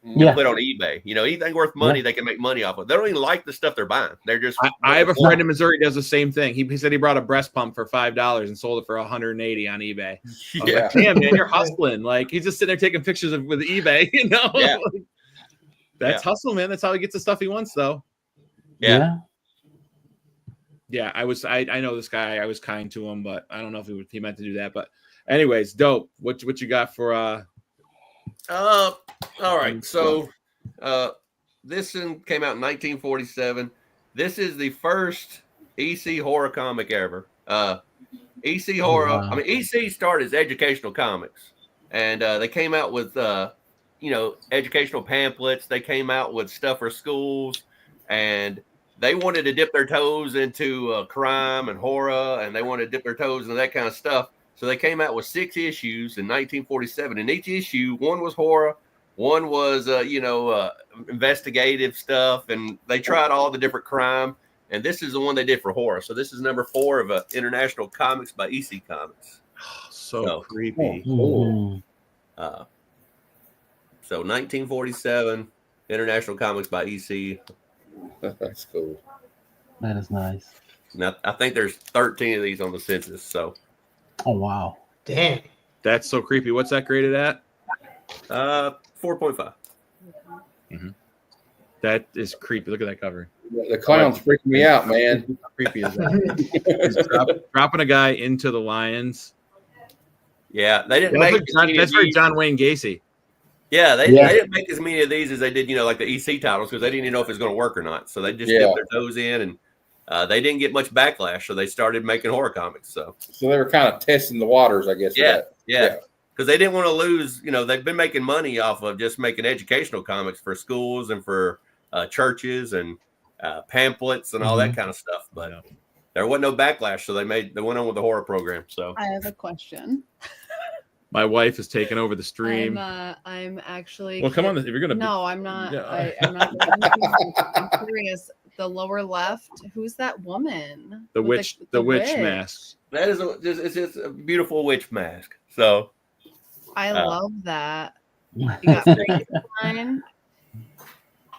Yeah. Put on eBay, you know, anything worth money, they can make money off of. They don't even like the stuff they're buying. They're just. I have a friend in Missouri does the same thing. He said he brought a breast pump for $5 and sold it for $180 on eBay. Yeah, like, damn man, you're hustling. Like he's just sitting there taking pictures with eBay. You know, that's hustle, man. That's how he gets the stuff he wants, though. Yeah. I know this guy. I was kind to him, but I don't know if he meant to do that. But anyways, Dope. What you got for all right. So this one came out in 1947. This is the first EC horror comic ever. EC horror. Wow. I mean, EC started as educational comics, and they came out with educational pamphlets. They came out with stuff for schools, and they wanted to dip their toes into crime and horror, and they wanted to dip their toes into that kind of stuff. So they came out with 6 issues in 1947. In each issue, one was horror, one was, investigative stuff, and they tried all the different crime. And this is the one they did for horror. So this is number 4 of International Comics by EC Comics. So creepy. Mm-hmm. So 1947, International Comics by EC. That's cool. That is nice. Now, I think there's 13 of these on the census. So. Oh wow. Damn. That's so creepy. What's that graded at? 4.5. Mm-hmm. That is creepy. Look at that cover. The clown's freaking me out, man. How creepy is that? dropping a guy into the lions. Yeah, they didn't make that's very John Wayne Gacy. Yeah, they didn't make as many of these as they did, like the EC titles, because they didn't even know if it was going to work or not. So they just dipped their toes in, and they didn't get much backlash. So they started making horror comics. So they were kind of testing the waters, I guess. Yeah. Because they didn't want to lose. They've been making money off of just making educational comics for schools and for churches and pamphlets and all that kind of stuff. But there wasn't no backlash, so they went on with the horror program. So I have a question. My wife has taken over the stream. I'm actually. Well, come on. If you're gonna. No, I'm not. Yeah. I'm not. I'm curious. The lower left. Who's that woman? The witch mask. That is it's a beautiful witch mask. So. I love that. You got Frankenstein,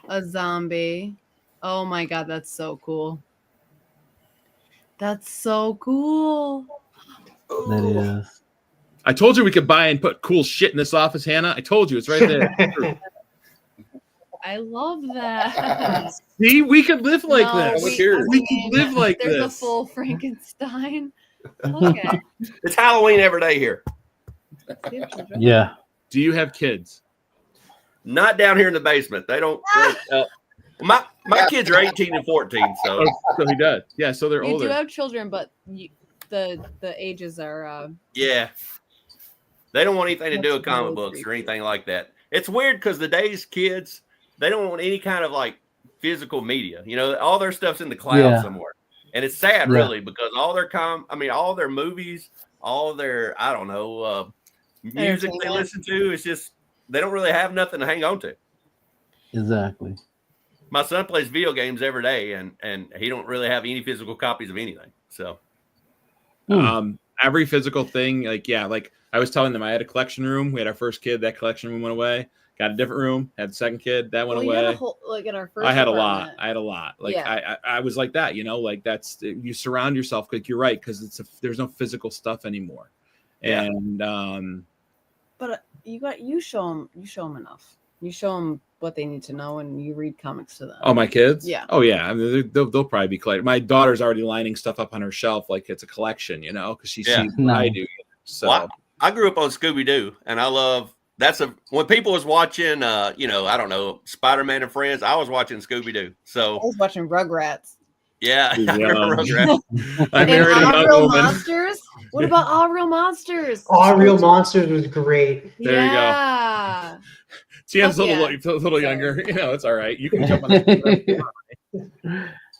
a zombie. Oh my god, that's so cool. That's so cool. That is. I told you we could buy and put cool shit in this office, Hannah. I told you it's right there. I love that. See, we could live like this. we could live like there's this. There's a full Frankenstein. Okay. It's Halloween every day here. Yeah. Do you have kids? Not down here in the basement. They don't. My kids are 18 and 14. So he does. Yeah. So they're older. You do have children, but the ages are. Yeah. They don't want anything to do with comic books or anything like that. It's weird because today's kids, they don't want any kind of like physical media. All their stuff's in the cloud somewhere, and it's sad really because all their all their movies, all their music they listen to, it's just they don't really have nothing to hang on to. Exactly. My son plays video games every day, and he don't really have any physical copies of anything. So, every physical thing, like I was telling them, I had a collection room. We had our first kid, that collection room went away. Got a different room, had a second kid, that went away. In our first I had apartment. a lot. Like I was like that, like that's you surround yourself. Like you're right, because there's no physical stuff anymore. Yeah. And but you show them enough. You show them what they need to know, and you read comics to them. Oh, my kids? Yeah. Oh, yeah. I mean, they'll probably be collecting. My daughter's already lining stuff up on her shelf like it's a collection, because she sees what I do. So I grew up on Scooby-Doo, and I love when people was watching, Spider-Man and Friends, I was watching Scooby-Doo. So I was watching Rugrats. Yeah, Too I remember young. Rugrats. I And married a All young Real woman. Monsters? What about All Real Monsters? All Real Monsters was great. There you go. Yeah. TM's a Fuck yeah. little Sorry. younger. You know, it's all right. You can jump on the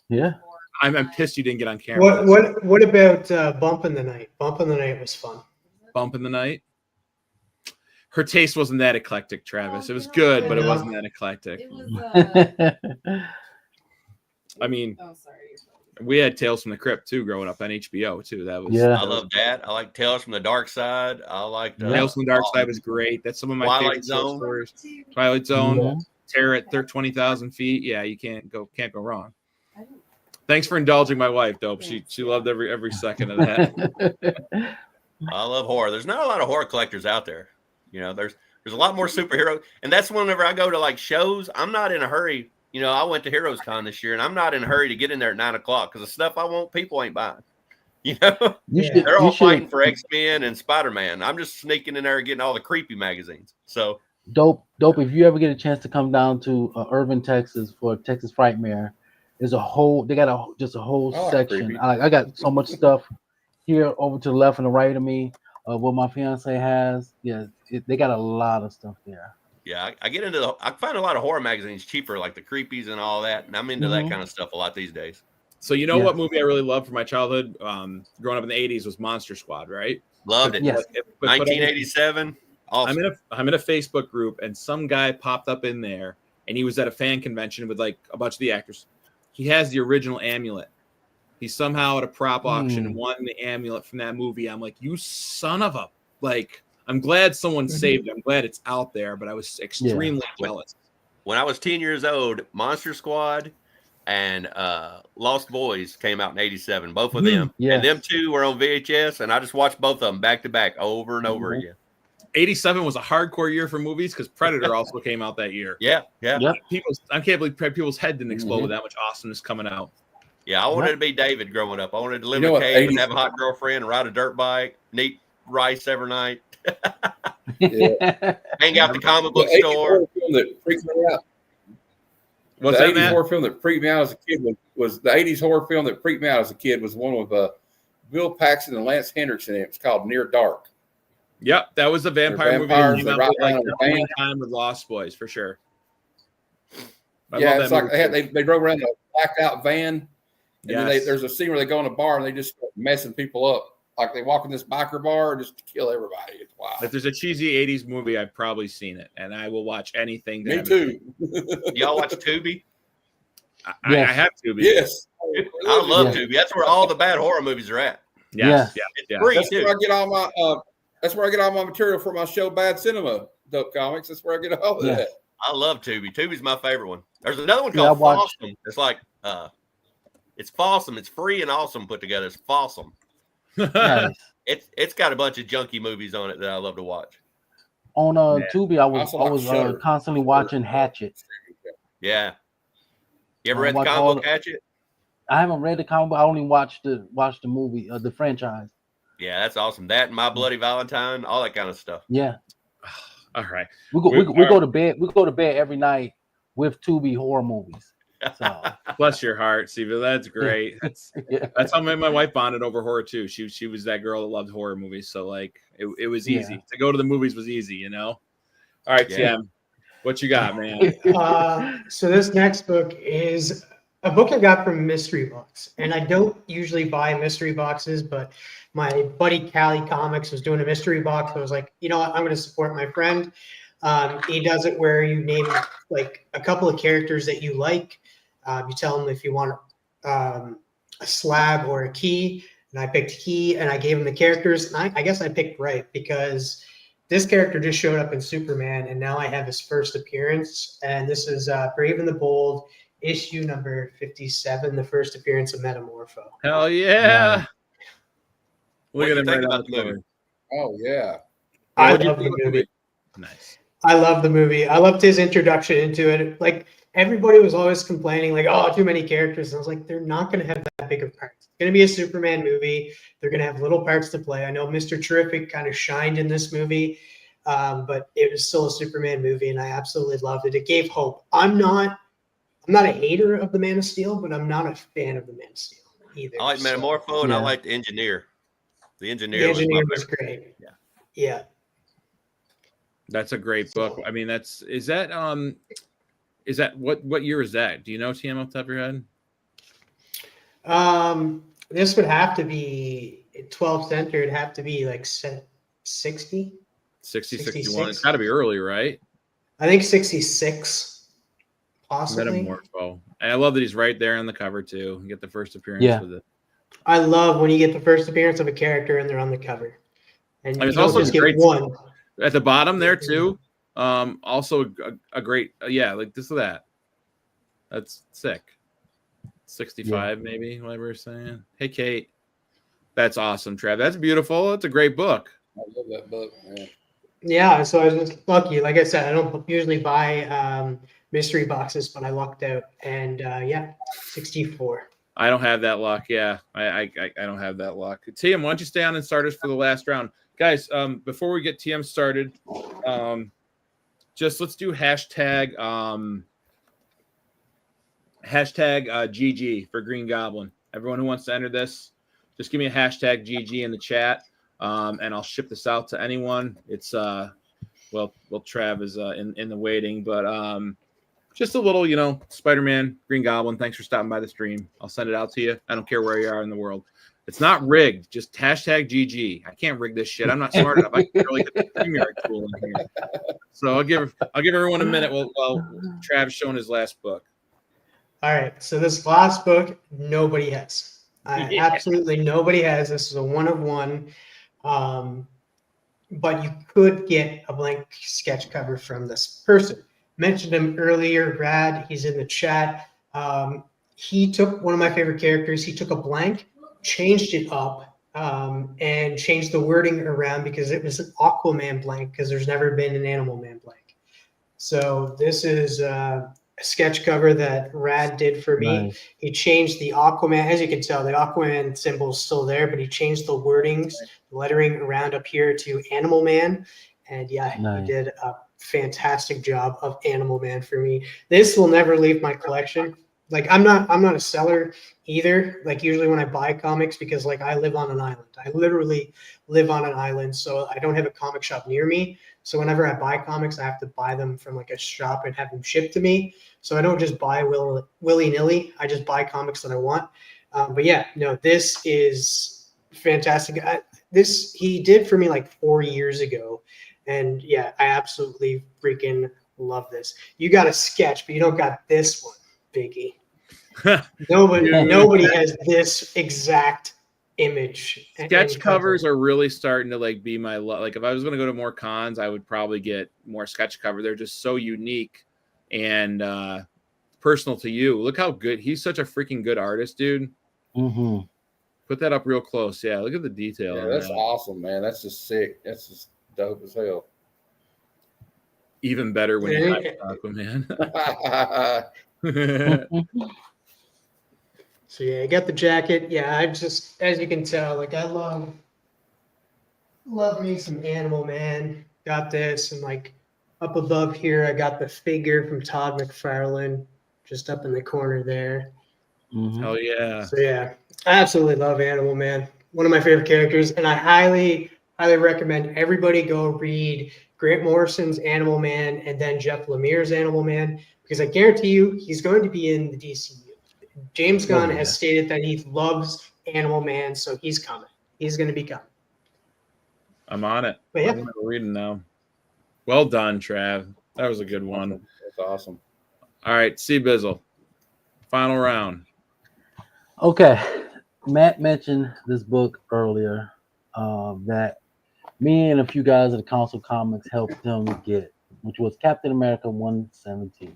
Yeah. I'm pissed you didn't get on camera. What about Bump in the Night? Bump in the Night was fun. Bump in the Night. Her taste wasn't that eclectic, Travis. It was good, but it wasn't that eclectic. It was, I mean, oh, sorry. we had Tales from the Crypt too growing up on HBO too. That was Yeah. I love that. I like Tales from the Dark Side. I like Tales from the Dark Side was great. That's some of my Twilight favorite Zone. stories. Twilight Zone, Mhm. Terror at 20,000 feet. Yeah, you can't go wrong. Thanks for indulging my wife, Dope. She loved every second of that. I love horror. There's not a lot of horror collectors out there. You know, there's a lot more superhero, and that's whenever I go to like shows, I'm not in a hurry. You know, I went to Heroes Con this year, and I'm not in a hurry to get in there at 9 o'clock because the stuff I want, people ain't buying. You know, they're all fighting for X-Men and Spider-Man. I'm just sneaking in there and getting all the creepy magazines. So Dope. If you ever get a chance to come down to Irving, Texas for Texas Frightmare, there's a whole. They got just a whole section. creepy. I got so much stuff here over to the left and the right of me. What my fiance has. Yeah, they got a lot of stuff there. yeah, I get into I find a lot of horror magazines cheaper, like the creepies and all that, and I'm into that kind of stuff a lot these days. So you know what movie I really loved from my childhood, growing up in the 80s, was Monster Squad, right? Loved it. Yes. 1987. Awesome. I'm in a Facebook group, and some guy popped up in there, and he was at a fan convention with like a bunch of the actors. He has the original amulet. He somehow at a prop auction won the amulet from that movie. I'm like, you son of a, like, I'm glad someone saved it. I'm glad it's out there, but I was extremely jealous. When I was 10 years old, Monster Squad and Lost Boys came out in 87, both of them. Yes. And them two were on VHS, and I just watched both of them back to back over and over again. 87 was a hardcore year for movies because Predator also came out that year. Yeah. Yep. I can't believe people's head didn't explode with that much awesomeness coming out. Yeah, I wanted to be David growing up. I wanted to live You in know a what, cave and 80s have a hot girlfriend and ride a dirt bike, eat rice every night, Yeah. hang out the comic book The 80s store. horror film that freaked me out. What's The that, 80s Matt? horror film that freaked me out as a kid was the 80s horror film that freaked me out as a kid was one with Bill Paxton and Lance Henriksen. It was called Near Dark. Yep, that was a vampire movie. vampires Came that out ride with, like, around in a van. time with Lost Boys for sure. I Yeah, love it's that like movie. they drove around in a blacked out van, and then Yes. there's a scene where they go in a bar and they just start messing people up. Like they walk in this biker bar just to kill everybody. It's wild. If there's a cheesy 80s movie, I've probably seen it, and I will watch anything. Me too. Y'all watch Tubi? I have to be. Yes. I love Tubi. That's where all the bad horror movies are at. Yes. Yeah. Yeah. It's free That's too. where I get all my that's where I get all my material for my show Bad Cinema Dope Comics. That's where I get all of that. I love Tubi. Tubi's my favorite one. There's another one Yeah, called I watched- Fawsome. It's like it's Fawsome. It's free and awesome put together. It's Fawsome. Nice. It's got a bunch of junky movies on it that I love to watch. On Tubi, I was Also like Shudder. constantly watching Hatchet. Yeah. You ever I read the watch comic all book the- Hatchet? I haven't read the comic book. I only watched the movie, the franchise. Yeah, that's awesome. That and My Bloody Valentine, all that kind of stuff. Yeah, All right. we go to bed. We go to bed every night with Tubi horror movies. So Bless your heart, Steve. That's great. That's how my wife bonded over horror too. She was that girl that loved horror movies. So like it was easy to go to the movies was easy, you know. All right, Yeah. Tim, what you got, man? So this next book is a book I got from Mystery Box, and I don't usually buy mystery boxes, but my buddy Comics was doing a mystery box. I was like, you know what, I'm going to support my friend. He does it where you name like a couple of characters that you like. You tell him if you want a slab or a key, and I picked key, and I gave him the characters. And I guess I picked right because this character just showed up in Superman, and now I have his first appearance. And this is Brave and the Bold, issue number 57, the first appearance of Metamorpho. Hell yeah! What Look do at you him think right on about the the cover. movie? Oh yeah. I What'd you love think the of movie. Nice. I love the movie. I loved his introduction into it. Like everybody was always complaining, like, "Oh, too many characters." And I was like, "They're not going to have that big of parts. It's going to be a Superman movie. They're going to have little parts to play." I know Mr. Terrific kind of shined in this movie, but it was still a Superman movie, and I absolutely loved it. It gave hope. I'm not I'm not a hater of the Man of Steel, but I'm not a fan of the Man of Steel either. I like Metamorpho, and I Yeah. like the Engineer. The Engineer, The Engineer was was great. Yeah. Yeah. That's a great book. I mean, is that what year is that? Do you know, TM, off the top of your head? This would have to be 12th center. It'd have to be like 60, 60, 61. 66. It's got to be early, right? I think 66, possibly. Metamorpho. And I love that he's right there on the cover too. You get the first appearance Yeah. with it. I love when you get the first appearance of a character and they're on the cover. And I mean, you it's don't also just get great one. at the bottom there too. Also a great, like this or that. That's sick. 65 maybe, whatever you're saying. Hey, Kate. That's awesome, Trav. That's beautiful. That's a great book. I love that book, man. Yeah, so I was just lucky. Like I said, I don't usually buy mystery boxes, but I lucked out. And 64. I don't have that luck. Yeah, I don't have that luck. TM, why don't you stay on and start us for the last round, guys? Before we get TM started, just let's do hashtag GG for Green Goblin. Everyone who wants to enter this, just give me a hashtag GG in the chat, and I'll ship this out to anyone. It's well, Trav is in the waiting, but just a little, Spider-Man, Green Goblin. Thanks for stopping by the stream. I'll send it out to you. I don't care where you are in the world. It's not rigged. Just hashtag GG. I can't rig this shit. I'm not smart enough. I can really get the StreamYard tool in here. So I'll give everyone a minute while Trav's showing his last book. All right. So this last book, nobody has. Absolutely nobody has. This is a one of one. But you could get a blank sketch cover from this person. Mentioned him earlier, Brad. He's in the chat. He took one of my favorite characters. He took a blank, changed it up, and changed the wording around because it was an Aquaman blank because there's never been an Animal Man blank. So this is a sketch cover that Rad did for me. Nice. He changed the Aquaman. As you can tell, the Aquaman symbol is still there, but he changed the wordings, lettering around up here to Animal Man. And Nice. he did a fantastic job of Animal Man for me. This will never leave my collection. Like I'm not a seller either. Like usually when I buy comics, because like I live on an island. I literally live on an island, so I don't have a comic shop near me. So whenever I buy comics, I have to buy them from like a shop and have them shipped to me. So I don't just buy willy-nilly. I just buy comics that I want. But yeah, no, this is fantastic. He did for me like 4 years ago. And yeah, I absolutely freaking love this. You got a sketch, but you don't got this one, Biggie. Nobody has this exact image. Sketch covers are really starting to like be my like. If I was going to go to more cons, I would probably get more sketch cover. They're just so unique and personal to you. Look how good he's such a freaking good artist, dude. Mm-hmm. Put that up real close. Yeah, look at the detail. Yeah, that's awesome, man. That's just sick. That's just dope as hell. Even better when you type Aquaman. So yeah, I got the jacket. Yeah, I just, as you can tell, like I love me some Animal Man. Got this, and like up above here, I got the figure from Todd McFarlane, just up in the corner there. Mm-hmm. Oh yeah. So yeah, I absolutely love Animal Man. One of my favorite characters, and I highly recommend everybody go read Grant Morrison's Animal Man and then Jeff Lemire's Animal Man, because I guarantee you he's going to be in the DCU. James Gunn has stated that he loves Animal Man, so he's coming. He's going to be coming. I'm on it. But yeah. I'm reading now. Well done, Trav. That was a good one. That's awesome. All right, Cbizzle. Final round. Okay. Matt mentioned this book earlier that me and a few guys at the Council Comics helped him get, which was Captain America 117,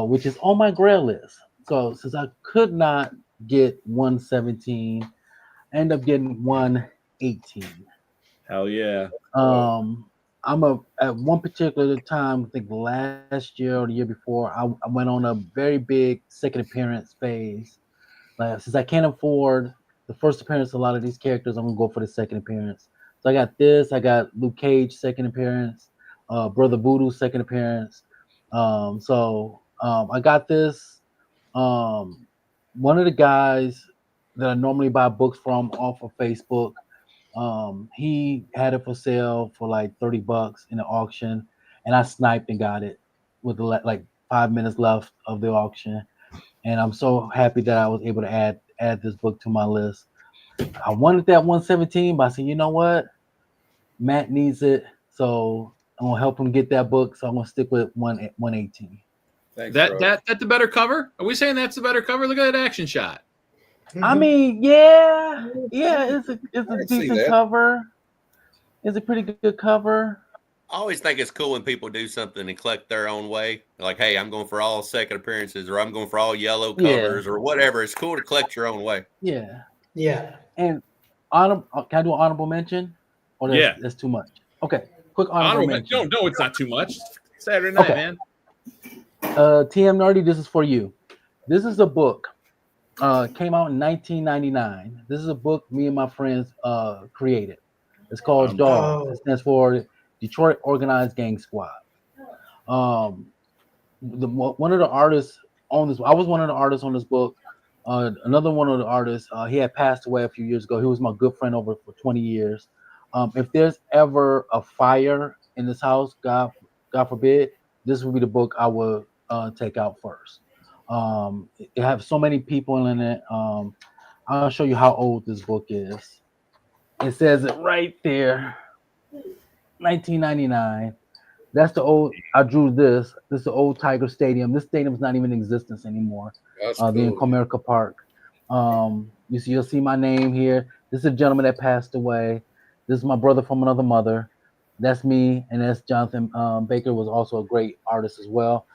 which is on my grail list. So since I could not get 117, I ended up getting 118. Hell yeah. At one particular time, I think last year or the year before, I went on a very big second appearance phase. Like, since I can't afford the first appearance of a lot of these characters, I'm gonna go for the second appearance. So I got this. I got Luke Cage second appearance, Brother Voodoo second appearance. So I got this. One of the guys that I normally buy books from off of Facebook, he had it for sale for like $30 in the auction, and I sniped and got it with like 5 minutes left of the auction. And I'm so happy that I was able to add this book to my list. I wanted that 117, but I said, you know what? Matt needs it, so I'm gonna help him get that book. So I'm gonna stick with 118. Thanks, bro. That's the better cover. Are we saying that's the better cover? Look at that action shot. I mean, yeah, it's a can see decent that. cover. It's a pretty good cover. I always think it's cool when people do something and collect their own way. Like, hey, I'm going for all second appearances, or I'm going for all yellow covers, or whatever. It's cool to collect your own way. Yeah. Yeah. And can I do an honorable mention? Or that's too much. Okay, quick honorable mention. No, it's not too much. Saturday night, man. TM Nerdy, this is for you. This is a book. Came out in 1999. This is a book me and my friends created. It's called DOG. It stands for Detroit Organized Gang Squad. One of the artists on this, I was one of the artists on this book. Another one of the artists, he had passed away a few years ago. He was my good friend over for 20 years. If there's ever a fire in this house, God forbid, this would be the book I would take out first. It has so many people in it. I'll show you how old this book is. It says it right there, 1999. That's the old. I drew this. This is the old Tiger Stadium. This stadium's not even in existence anymore. That's The cool. Comerica Park. You'll see my name here. This is a gentleman that passed away. This is my brother from another mother. That's me, and that's Jonathan Baker, was also a great artist as well.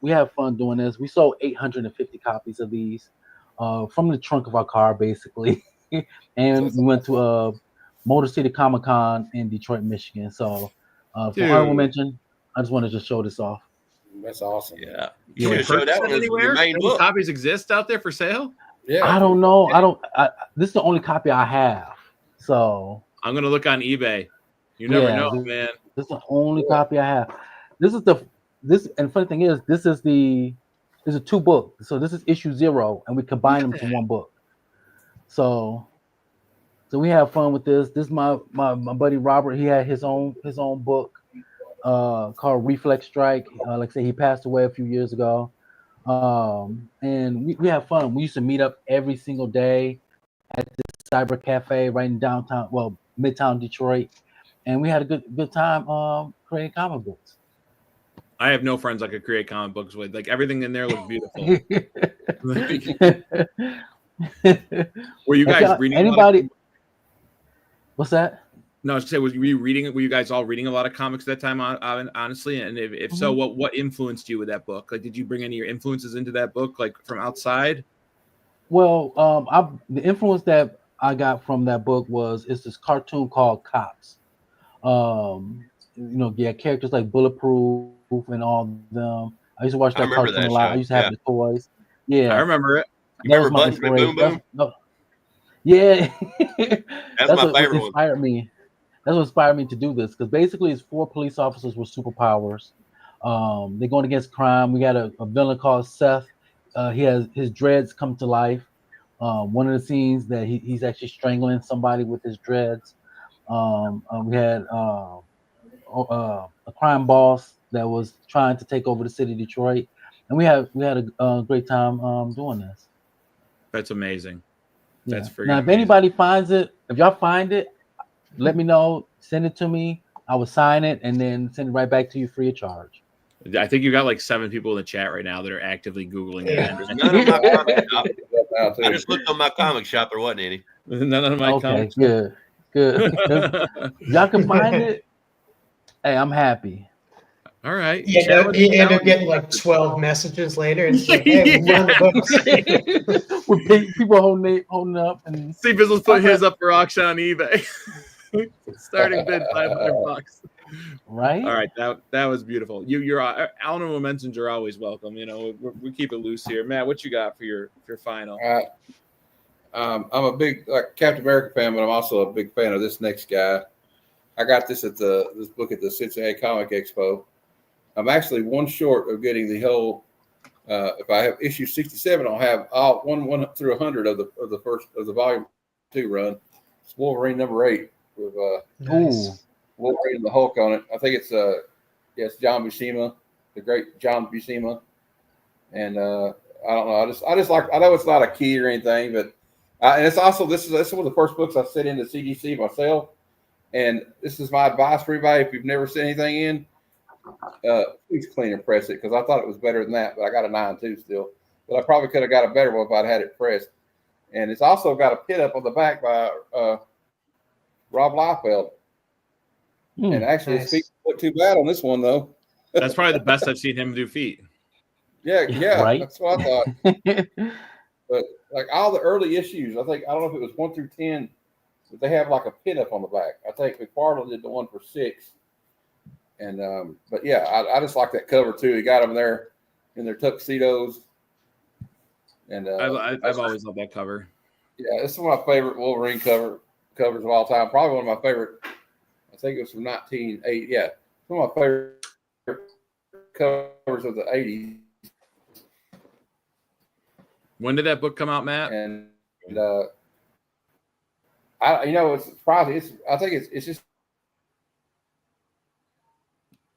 We have fun doing this. We sold 850 copies of these from the trunk of our car, basically. And we went to Motor City Comic Con in Detroit, Michigan. So for honorable mention, I just wanted to show this off. That's awesome. Yeah. Can we show purchase that it one as your anywhere? main Any book. copies exist out there for sale? Yeah. I don't know. This is the only copy I have. So I'm gonna look on eBay. You never know, man. This is the only copy I have. And funny thing is, this is a 2 book. So this is issue 0, and we combine them to 1 book. So we have fun with this. This is my buddy Robert. He had his own book called Reflex Strike. Like I said, he passed away a few years ago. And we have fun. We used to meet up every single day at the Cyber Cafe right in downtown, Midtown Detroit, and we had a good time creating comic books. I have no friends I could create comic books with. Like, everything in there looks beautiful. Were you guys reading? Anybody? What's that? No, I was gonna say, were you guys all reading a lot of comics at that time? Honestly, and if so, what influenced you with that book? Like, did you bring any of your influences into that book, like from outside? Well, the influence that I got from that book it's this cartoon called Cops. Characters like Bulletproof and all of them. I used to watch that cartoon a lot. I used to have the toys. Yeah, I remember it. You remember Buttons Boom Boom? Yeah, that's my favorite what inspired me. That's what inspired me to do this, because basically it's 4 police officers with superpowers. They're going against crime. We got a villain called Seth. He has his dreads come to life. One of the scenes that he's actually strangling somebody with his dreads. We had a crime boss that was trying to take over the city of Detroit, and we had a great time doing this. That's amazing. Yeah. That's freaking now, if amazing. anybody finds it, if y'all find it, let me know. Send it to me. I will sign it and then send it right back to you free of charge. I think you got like 7 people in the chat right now that are actively Googling it. There's none of my comic shop. I just looked on my comic shop. There wasn't any. None of my comics. Good. Y'all can find it. Hey, I'm happy. All right. You end up getting like 12 messages later. And it's like, hey, we're on the books. With people holding up. And Cbizzle's put his up for auction on eBay. Starting bid $500. Right. All right. That was beautiful. Your honorable mentions are always welcome. We keep it loose here. Matt, what you got for your final? I'm a big Captain America fan, but I'm also a big fan of this next guy. I got this book at the Cincinnati Comic Expo. I'm actually one short of getting the whole. If I have issue 67, I'll have all one through 100 of the volume 2 run. It's Wolverine number 8 with Nice. Wolverine and the Hulk on it. I think it's John Buscema, the great John Buscema, and I don't know. I just like. I know it's not a key or anything, but and it's also this is one of the first books I sent into CGC myself, and this is my advice for everybody. If you've never sent anything in, please clean and press it, because I thought it was better than that, but I got a 9.2 still. But I probably could have got a better one if I'd had it pressed. And it's also got a pit up on the back by Rob Liefeld. And actually, his feet look too bad on this one, though. That's probably the best I've seen him do feet. Yeah, Right? that's what I thought. But like all the early issues, I don't know if it was 1 through 10, but they have like a pin up on the back. I think McFarlane did the one for 6. And but yeah, I just like that cover too. He got them there in their tuxedos. And I've always loved that cover. Yeah, it's one of my favorite Wolverine covers of all time. Probably one of my favorite. I think it was from 1980. Yeah, one of my favorite covers of the 80s. When did that book come out, Matt? And it's surprising. I think it's just.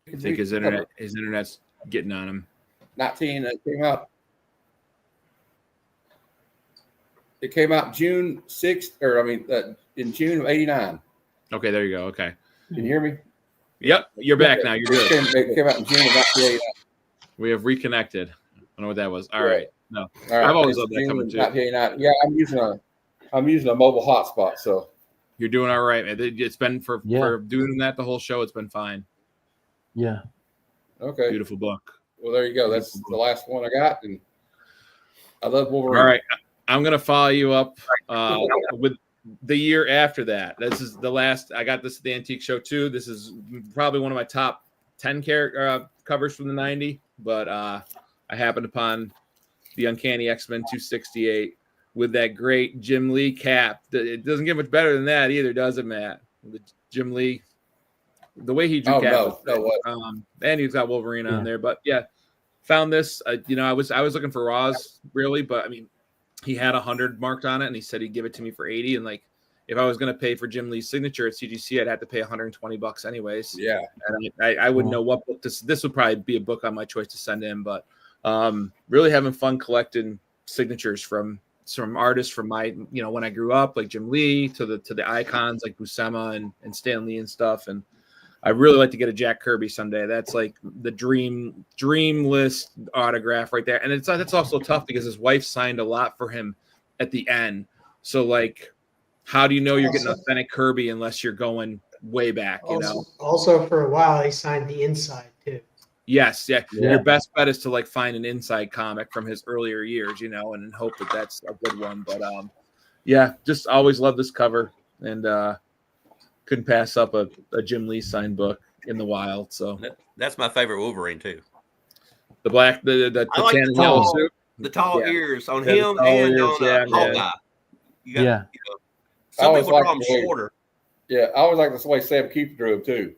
I think his internet's getting on him. 19. It came out. It came out June 6th, in June of '89. Okay, there you go. Okay. Can you hear me? Yep, you're back now. You're good. It came out in June of 1989. We have reconnected. I don't know what that was. All Yeah. right. No, All right. I've always loved that cover too. 1989. Yeah, I'm using a mobile hotspot, so You're doing all right, man. It's been for doing that the whole show. It's been fine. Yeah. okay. Beautiful book. Well, there you go. That's the last one I got, and I love Wolverine. All right, I'm gonna follow you up with the year after that. This is the last. I got this at the Antique Show too. This is probably one of my top 10 covers from the '90s, but I happened upon the Uncanny X-Men 268 with that great Jim Lee cap. It doesn't get much better than that either, does it, Matt? The Jim Lee, the way he drew cap, and he's got Wolverine on there. But yeah, found this. I was looking for Roz really, but I mean, he had 100 marked on it, and he said he'd give it to me for 80. And like, if I was going to pay for Jim Lee's signature at CGC, I'd have to pay $120 anyways. Yeah, and I wouldn't know what book this would probably be a book on my choice to send in, but really having fun collecting signatures from artists from my when I grew up, like Jim Lee, to the icons like Buscema and Stan Lee and stuff. And I really like to get a Jack Kirby someday. That's like the dream list autograph right there. And that's also tough because his wife signed a lot for him at the end. So like, how do you know you're getting authentic Kirby unless you're going way back? Also for a while he signed the inside too. Yes, yeah. Your best bet is to like find an inside comic from his earlier years, and hope that's a good one. But just always loved this cover, and couldn't pass up a Jim Lee signed book in the wild. So that's my favorite Wolverine too. The black, the like tan and yellow suit, the tall ears on him and on Hawkeye. Some people draw him shorter. Yeah, I always like the way Sam Keith drew him too.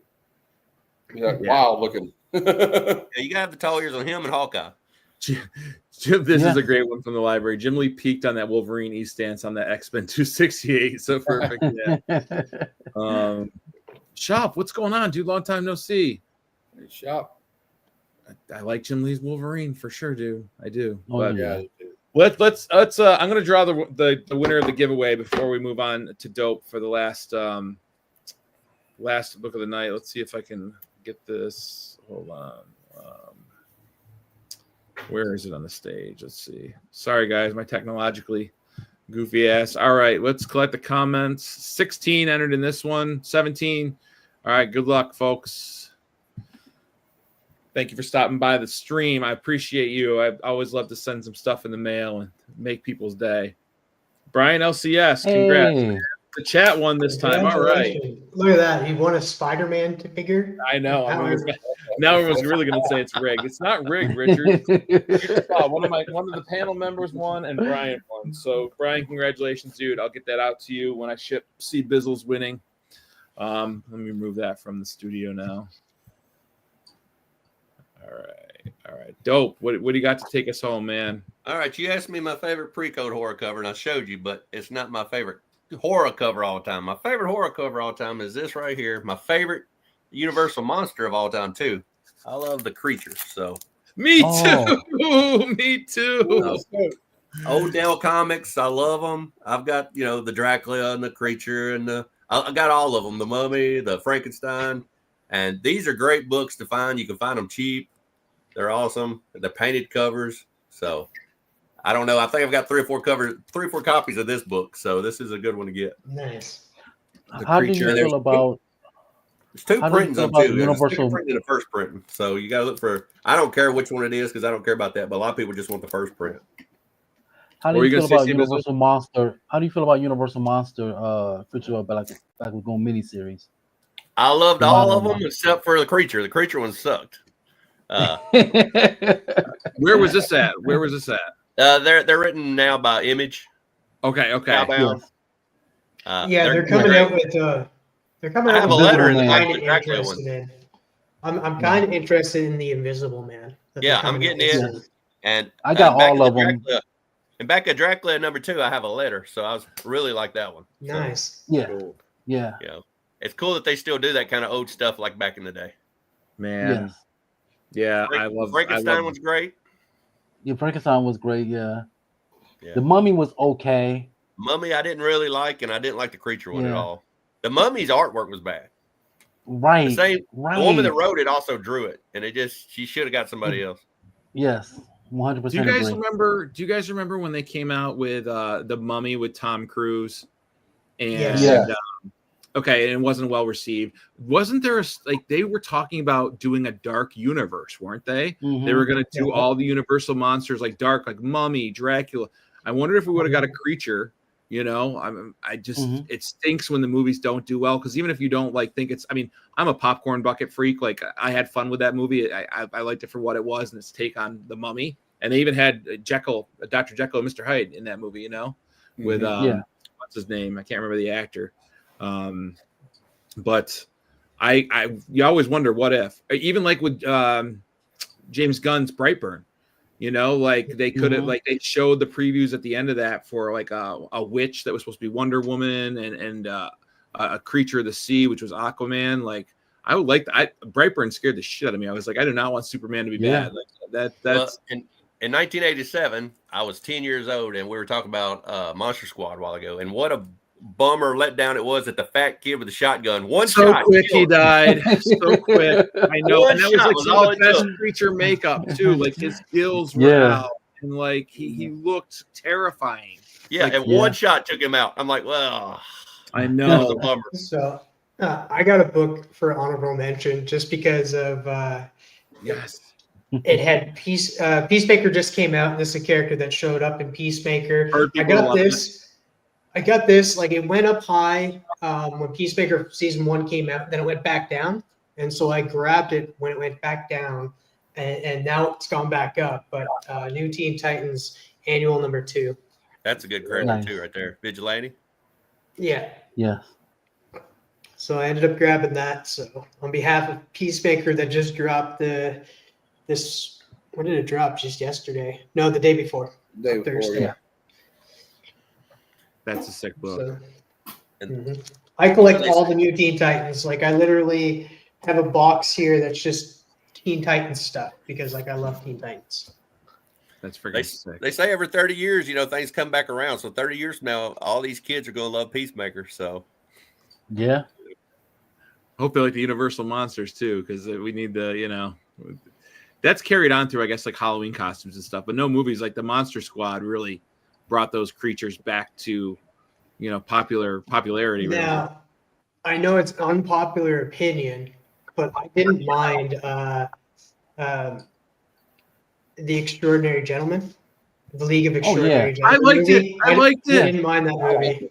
He's like wild looking. You gotta have the tall ears on him and Hawkeye. Jim, this is a great one from the library. Jim Lee peaked on that Wolverine East stance on that X-Men 268. So perfect. Yeah. Shop, what's going on, dude? Long time no see. Hey, Shop. I like Jim Lee's Wolverine for sure, dude. I do. Oh, but let's I'm gonna draw the winner of the giveaway before we move on to Dope for the last book of the night. Let's see if I can get this. Hold on. Where is it on the stage? Let's see. Sorry, guys, my technologically goofy ass. All right, let's collect the comments. 16 entered in this one. 17. All right, good luck, folks. Thank you for stopping by the stream. I appreciate you. I always love to send some stuff in the mail and make people's day. Brian LCS, congrats. The chat won this time. All right. Look at that. He won a Spider-Man figure. I know. Now everyone's really going to say it's rigged. It's not rigged, Richard. One of the panel members won and Brian won. So, Brian, congratulations, dude. I'll get that out to you when I ship Cbizzle's winning. Let me remove that from the studio now. All right. Dope. What do you got to take us home, man? All right, you asked me my favorite pre-code horror cover, and I showed you, but it's not my favorite horror cover all the time. My favorite horror cover all the time is this right here. My favorite Universal monster of all time, too. I love the creatures, so. Me too. Me too. Odell comics, I love them. I've got, the Dracula and the creature and I got all of them, the Mummy, the Frankenstein, and these are great books to find. You can find them cheap. They're awesome. They're painted covers. So I don't know. I think I've got 3 or 4 copies of this book. So this is a good one to get. Nice. How do you feel about? There's 2 printings on 2. There's a second print and a first printing. So you got to look for. I don't care which one it is because I don't care about that. But a lot of people just want the first print. How do you feel about Universal Monster? How do you feel about Universal Monster? Creature of Black Lagoon miniseries. I loved all of them except for the creature. The creature one sucked. Where was this at? They're written now by Image. Okay. Yes. They're coming out with. They're coming out with a letter in the kind of interested in. I'm kind of interested in the Invisible Man. Yeah, I'm getting in, and I got all of them. And back at Dracula #2, I have a letter, so I was really like that one. Nice. Yeah. Cool. Yeah. It's cool that they still do that kind of old stuff like back in the day. Man. Yes. Yeah, Frankenstein was great. Yeah, Frankenstein was great. Yeah. The Mummy was okay. Mummy, I didn't really like, and I didn't like the creature one at all. The Mummy's artwork was bad. Right. The woman that wrote it also drew it, and she should have got somebody else. Yes. 100%. Do you guys remember when they came out with the Mummy with Tom Cruise? And okay, and it wasn't well received. Wasn't there they were talking about doing a dark universe, weren't they? Mm-hmm. They were going to do all the Universal monsters like dark, like Mummy, Dracula. I wonder if we would have got a creature. It stinks when the movies don't do well because even if you don't think it's. I mean, I'm a popcorn bucket freak. Like I had fun with that movie. I liked it for what it was and its take on the Mummy. And they even had Dr. Jekyll and Mr. Hyde in that movie. With what's his name? I can't remember the actor. But you always wonder what if. Even like with James Gunn's Brightburn. They could have they showed the previews at the end of that for a witch that was supposed to be Wonder Woman and a creature of the sea, which was Aquaman. I would Brightburn scared the shit out of me. I was like, I do not want Superman to be bad. That's in 1987, I was 10 years old, and we were talking about Monster Squad a while ago, and what a bummer letdown it was that the fat kid with the shotgun. So quick he died. So quick. I know. And that was some of the best creature makeup too. His gills were out. And he looked terrifying. Yeah, and one shot took him out. I'm like, well, I know. A bummer. So I got a book for honorable mention just because of it had Peacemaker just came out, and this is a character that showed up in Peacemaker. I got this. It went up high when Peacemaker season 1 came out, then it went back down. And so I grabbed it when it went back down, and now it's gone back up. But New Teen Titans Annual #2. That's a good character too, right there. Vigilante. Yeah. Yeah. So I ended up grabbing that. So on behalf of Peacemaker that just dropped this, when did it drop? Just yesterday? No, the day before. Thursday. Yeah. That's a sick book. So, I collect all the New Teen Titans. I literally have a box here that's just Teen Titans stuff because I love Teen Titans. That's freaking sick. They say every 30 years, things come back around. So 30 years from now, all these kids are going to love Peacemaker. So yeah. Hope they like the Universal monsters too, because we need the that's carried on through Halloween costumes and stuff. But no movies like the Monster Squad really brought those creatures back to popularity. Now, really. I know it's unpopular opinion, but I didn't mind The Extraordinary Gentleman, The League of Extraordinary Gentlemen. I liked it. I liked it. I didn't mind that movie.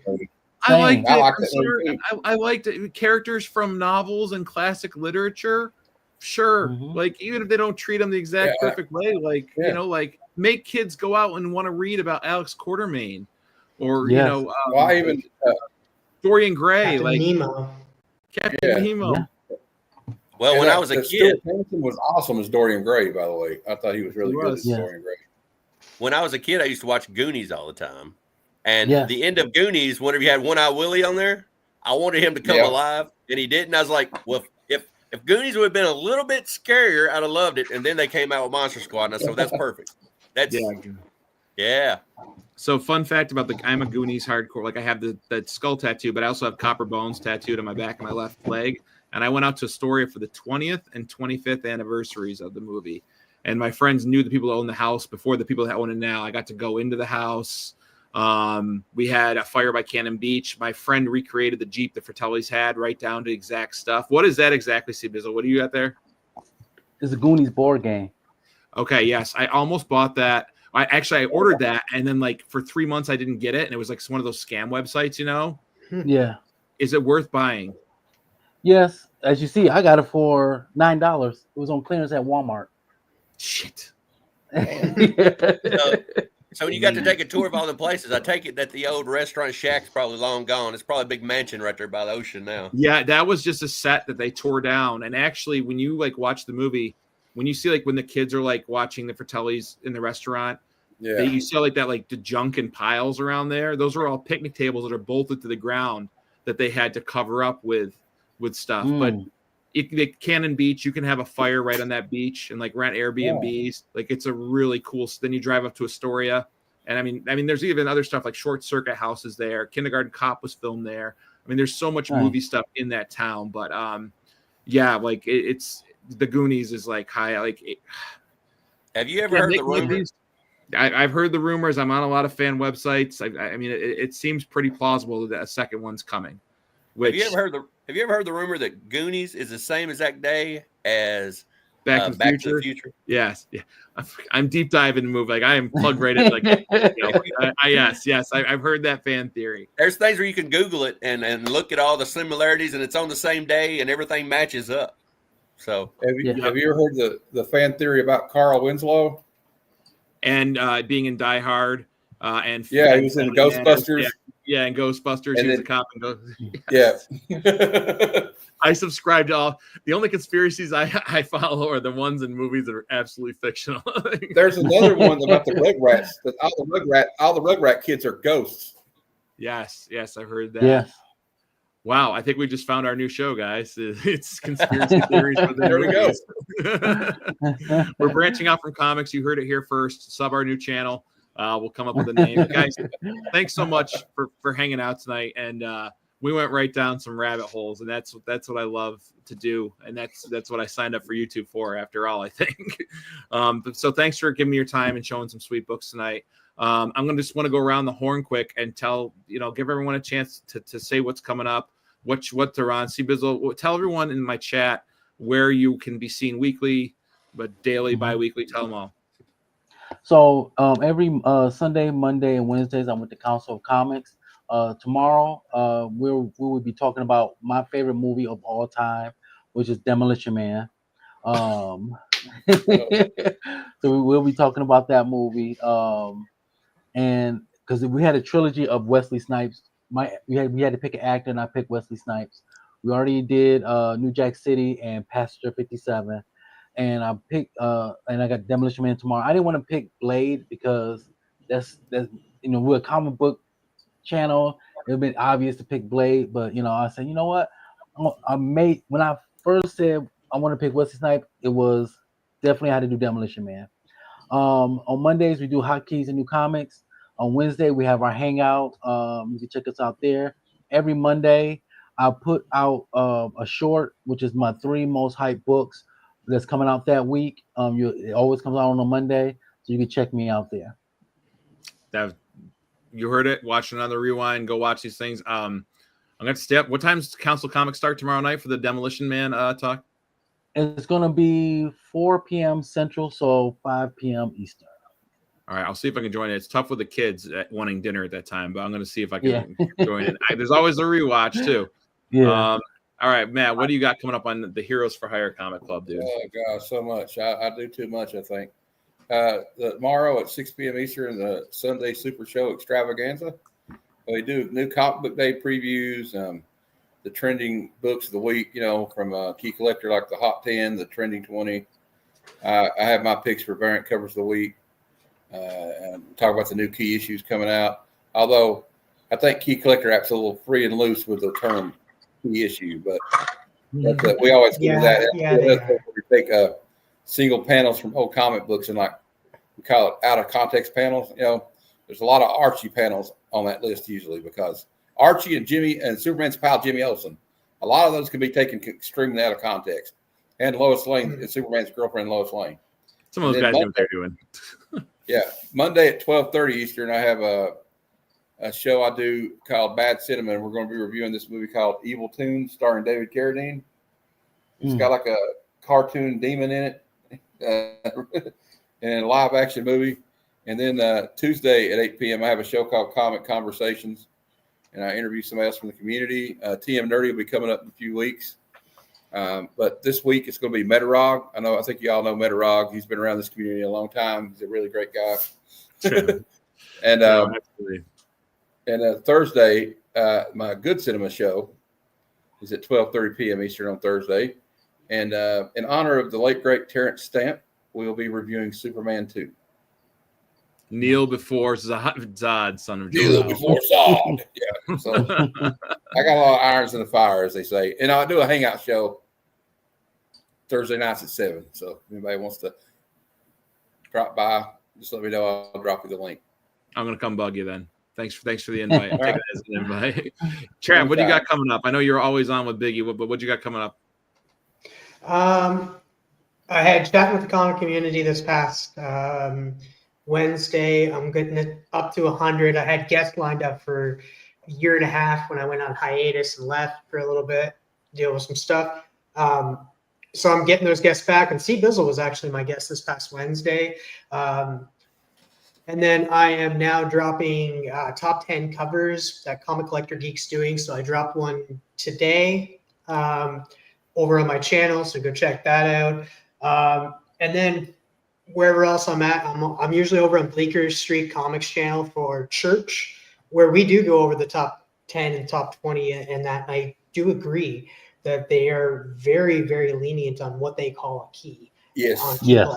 I liked it. I liked it. Characters from novels and classic literature. Sure. Even if they don't treat them the exact perfect way, make kids go out and want to read about Alex Quartermain or, Dorian Gray. Captain Nemo. Captain Nemo. Yeah. Well, And when I was a that kid, Stuart Hanson was awesome as Dorian Gray, by the way. I thought he was really He good was. as Yeah. Dorian Gray. when I was a kid, I used to watch Goonies all the time. And Yes. the end of Goonies, whenever you had One Eye Willie on there, I wanted him to come Yeah. alive, and he didn't. I was like, well, if Goonies would have been a little bit scarier, I'd have loved it. And then they came out with Monster Squad, and I said, well, that's perfect. That's yeah. So fun fact about I'm a Goonies hardcore. Like I have that skull tattoo, but I also have copper bones tattooed on my back of my left leg. And I went out to Astoria for the 20th and 25th anniversaries of the movie. And my friends knew the people that owned the house before the people that own it now. I got to go into the house. We had a Fire by Cannon Beach. My friend recreated the Jeep that Fratelli's had right down to exact stuff. What is that exactly, Cbizzle? What do you got there? It's a Goonies board game. Okay, yes. I almost bought that. I ordered that, and then like for 3 months I didn't get it, and it was like one of those scam websites, you know? Yeah. Is it worth buying? Yes. As you see, I got it for $9. It was on clearance at Walmart. Shit. So when you got to take a tour of all the places, I take it that the old restaurant shack's probably long gone. It's probably a big mansion right there by the ocean now. Yeah, that was just a set that they tore down. And actually, when you like watch the movie, when you see like when the kids are like watching the Fratellis in the restaurant, Yeah. you see like that like the junk and piles around there. Those are all picnic tables that are bolted to the ground that they had to cover up with stuff. But the Cannon Beach, you can have a fire right on that beach and like rent Airbnbs. Like it's a really cool. Then you drive up to Astoria, and I mean, there's even other stuff like Short Circuit houses there. Kindergarten Cop was filmed there. I mean, there's so much movie stuff in that town. But yeah, like it's the Goonies is like high. Like, have you ever heard the rumors? I've heard the rumors. I'm on a lot of fan websites. I mean, it seems pretty plausible that a second one's coming. Which, Have you ever heard the rumor that Goonies is the same exact day as Back to the Future? Yes, yeah. I'm deep diving the movie. Like I am plugged right in. Like, yes. I've heard that fan theory. There's things where you can Google it and look at all the similarities, and it's on the same day, and everything matches up. So, have you ever heard the fan theory about Carl Winslow? And being in Die Hard, and he was in Ghostbusters. Yeah, and Ghostbusters. He was a cop and Yeah. I subscribe to all. The only conspiracies I follow are the ones in movies that are absolutely fictional. There's another one about the Rugrats. That all the Rugrat kids are ghosts. Yes, I've heard that. Yes. Wow, I think we just found our new show, guys. It's conspiracy theories. There we go. We're branching out from comics. You heard it here first. Sub our new channel. We'll come up with a name. Guys, thanks so much for hanging out tonight. And we went right down some rabbit holes, and that's what I love to do. And that's what I signed up for YouTube for, after all, I think. So thanks for giving me your time and showing some sweet books tonight. I'm going to just want to go around the horn quick and give everyone a chance to say what's coming up, what they're on. Cbizzle, tell everyone in my chat where you can be seen weekly, but daily, bi-weekly. Tell them all. So every Sunday, Monday, and Wednesdays, I'm with the Council of Comics. Tomorrow, we will be talking about my favorite movie of all time, which is Demolition Man. So we will be talking about that movie. And because we had a trilogy of Wesley Snipes, we had to pick an actor, and I picked Wesley Snipes. We already did New Jack City and Passenger 57. And I picked and I got Demolition Man tomorrow. I didn't want to pick Blade because that's we're a comic book channel. It would have been obvious to pick Blade, but I said, you know what? When I first said I want to pick Wesley Snipes, it was definitely had to do Demolition Man. On Mondays we do Hotkeys and New Comics. On Wednesday we have our hangout. You can check us out there. Every Monday I put out a short, which is my 3 most hyped books that's coming out that week. It always comes out on a Monday, so you can check me out there. You heard it. Watch another rewind. Go watch these things. I'm going to stay up. What time's Council Comics start tomorrow night for the Demolition Man talk? It's going to be 4 p.m. Central, so 5 p.m. Eastern. All right, I'll see if I can join it. It's tough with the kids wanting dinner at that time, but I'm going to see if I can join it. There's always a rewatch too. Yeah. All right, Matt, what do you got coming up on the Heroes for Hire Comic Club, dude? Oh, gosh, so much. I do too much, I think. Tomorrow at 6 p.m. Eastern, the Sunday Super Show Extravaganza. We do new comic book day previews. the trending books of the week, you know, from Key Collector, like the Hot 10, the Trending 20. I have my picks for variant covers of the week. And talk about the new key issues coming out. Although I think Key Collector app's a little free and loose with the term key issue, but we always do that. We take single panels from old comic books and like we call it out of context panels. You know, there's a lot of Archie panels on that list usually because Archie and Jimmy and Superman's pal Jimmy Olsen, a lot of those can be taken extremely out of context. And Lois Lane and Superman's girlfriend Lois Lane. Some of those guys know what they're doing. Yeah, Monday at 12:30 Eastern, I have a show I do called Bad Cinema, and we're going to be reviewing this movie called Evil Toons, starring David Carradine. It's got like a cartoon demon in it, and a live action movie. And then Tuesday at 8 p.m., I have a show called Comic Conversations, and I interview somebody else from the community. TM Nerdy will be coming up in a few weeks. But this week it's going to be Metarog. I think you all know Metarog. He's been around this community a long time. He's a really great guy. And Thursday, my Good Cinema show is at 12:30 p.m. Eastern on Thursday. And in honor of the late great Terrence Stamp, we'll be reviewing Superman 2. Kneel before Zod, son of Kneel Jor-El. before Zod. Yeah. So I got a lot of irons in the fire, as they say. And I'll do a hangout show Thursday nights at 7. So if anybody wants to drop by, just let me know. I'll drop you the link. I'm going to come bug you then. Thanks for the invite. Take that as an invite. Trav, what do you got coming up? I know you're always on with Biggie, but what you got coming up? I had chat with the comic community this past Wednesday. I'm getting it up to 100. I had guests lined up for a year and a half when I went on hiatus and left for a little bit, deal with some stuff. So I'm getting those guests back. And Cbizzle was actually my guest this past Wednesday. And then I am now dropping top 10 covers that Comic Collector Geeks doing. So I dropped one today over on my channel. So go check that out. And then wherever else I'm at, I'm usually over on Bleecker Street Comics channel for Church, where we do go over the top 10 and top 20. And that I do agree that they are very, very lenient on what they call a key. Yes. Yeah.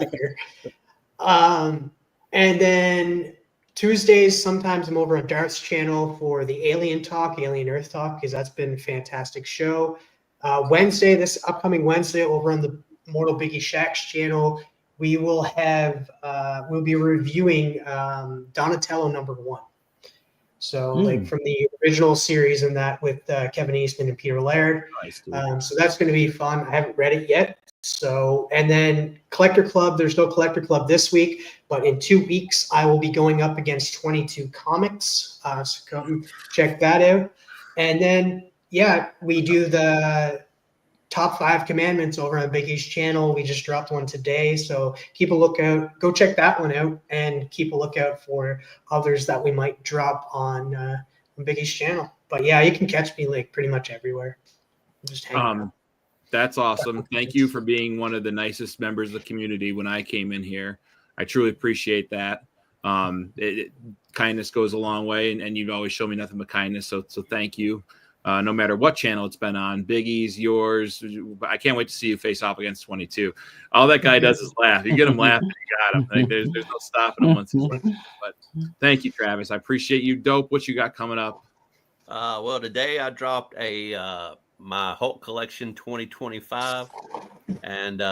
And then Tuesdays, sometimes I'm over on Darth's channel for the Alien Talk, Alien Earth Talk, because that's been a fantastic show. Wednesday, this upcoming Wednesday, over on the Mortal Biggie Shack's channel, we will have we'll be reviewing Donatello #1. So like from the original series and that with Kevin Eastman and Peter Laird. Nice, so that's going to be fun. I haven't read it yet. So, and then Collector Club, there's no Collector Club this week, but in 2 weeks, I will be going up against 22 Comics. So come check that out. And then, yeah, we do the top 5 commandments over on Biggie's channel. We just dropped one today. So keep a lookout. Go check that one out and keep a lookout for others that we might drop on Biggie's channel. But yeah, you can catch me like pretty much everywhere. Just hang out. That's awesome. Thank you for being one of the nicest members of the community when I came in here. I truly appreciate that. Kindness goes a long way, and you've always shown me nothing but kindness. So thank you. No matter what channel it's been on, Biggie's, yours. I can't wait to see you face off against 22. All that guy does is laugh. You get him laughing, you got him. Like, there's no stopping him once he's laughing. But thank you, Travis. I appreciate you. Dope. What you got coming up? Well, today I dropped my Hulk collection 2025, and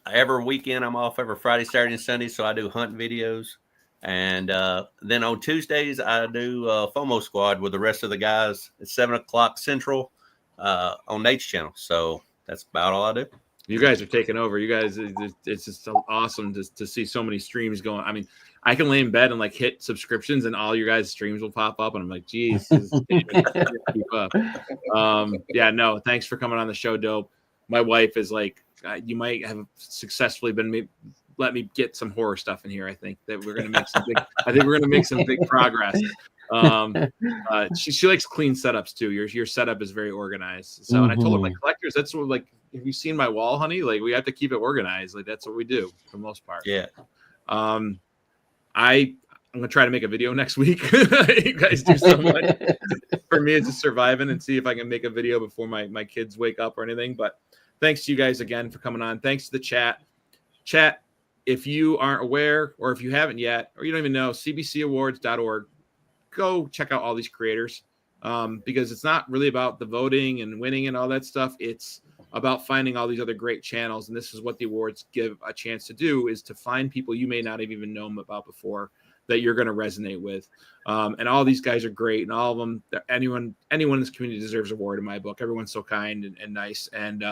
every weekend I'm off every Friday, Saturday, and Sunday, so I do hunt videos. And then on Tuesdays I do FOMO Squad with the rest of the guys at 7:00 Central on Nate's channel. So that's about all I do. You guys are taking over. You guys, it's just so awesome to see so many streams going. I mean, I can lay in bed and like hit subscriptions, and all your guys' streams will pop up, and I'm like, geez, keep up. Yeah, no, thanks for coming on the show, Dope. My wife is like, you might have successfully let me get some horror stuff in here. I think that we're gonna make some big progress. She likes clean setups too. Your setup is very organized. So, and I told her, like, collectors, that's what, like, have you seen my wall, honey? Like, we have to keep it organized. Like, that's what we do for the most part. Yeah. I I'm gonna try to make a video next week. You guys do so much. For me, it's just surviving and see if I can make a video before my kids wake up or anything. But thanks to you guys again for coming on. Thanks to the chat. Chat, if you aren't aware or if you haven't yet, or you don't even know, cbcawards.org, go check out all these creators, because it's not really about the voting and winning and all that stuff. It's about finding all these other great channels. And this is what the awards give a chance to do, is to find people you may not have even known about before that you're going to resonate with. And all these guys are great, and all of them, anyone in this community deserves an award in my book. Everyone's so kind and nice. And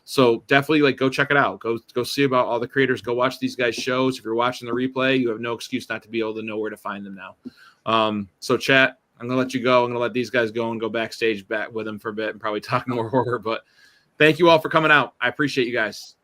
so definitely go check it out. Go see about all the creators. Go watch these guys' shows. If you're watching the replay, you have no excuse not to be able to know where to find them now. So chat, I'm going to let you go. I'm going to let these guys go and go backstage back with them for a bit and probably talk more horror. But thank you all for coming out. I appreciate you guys.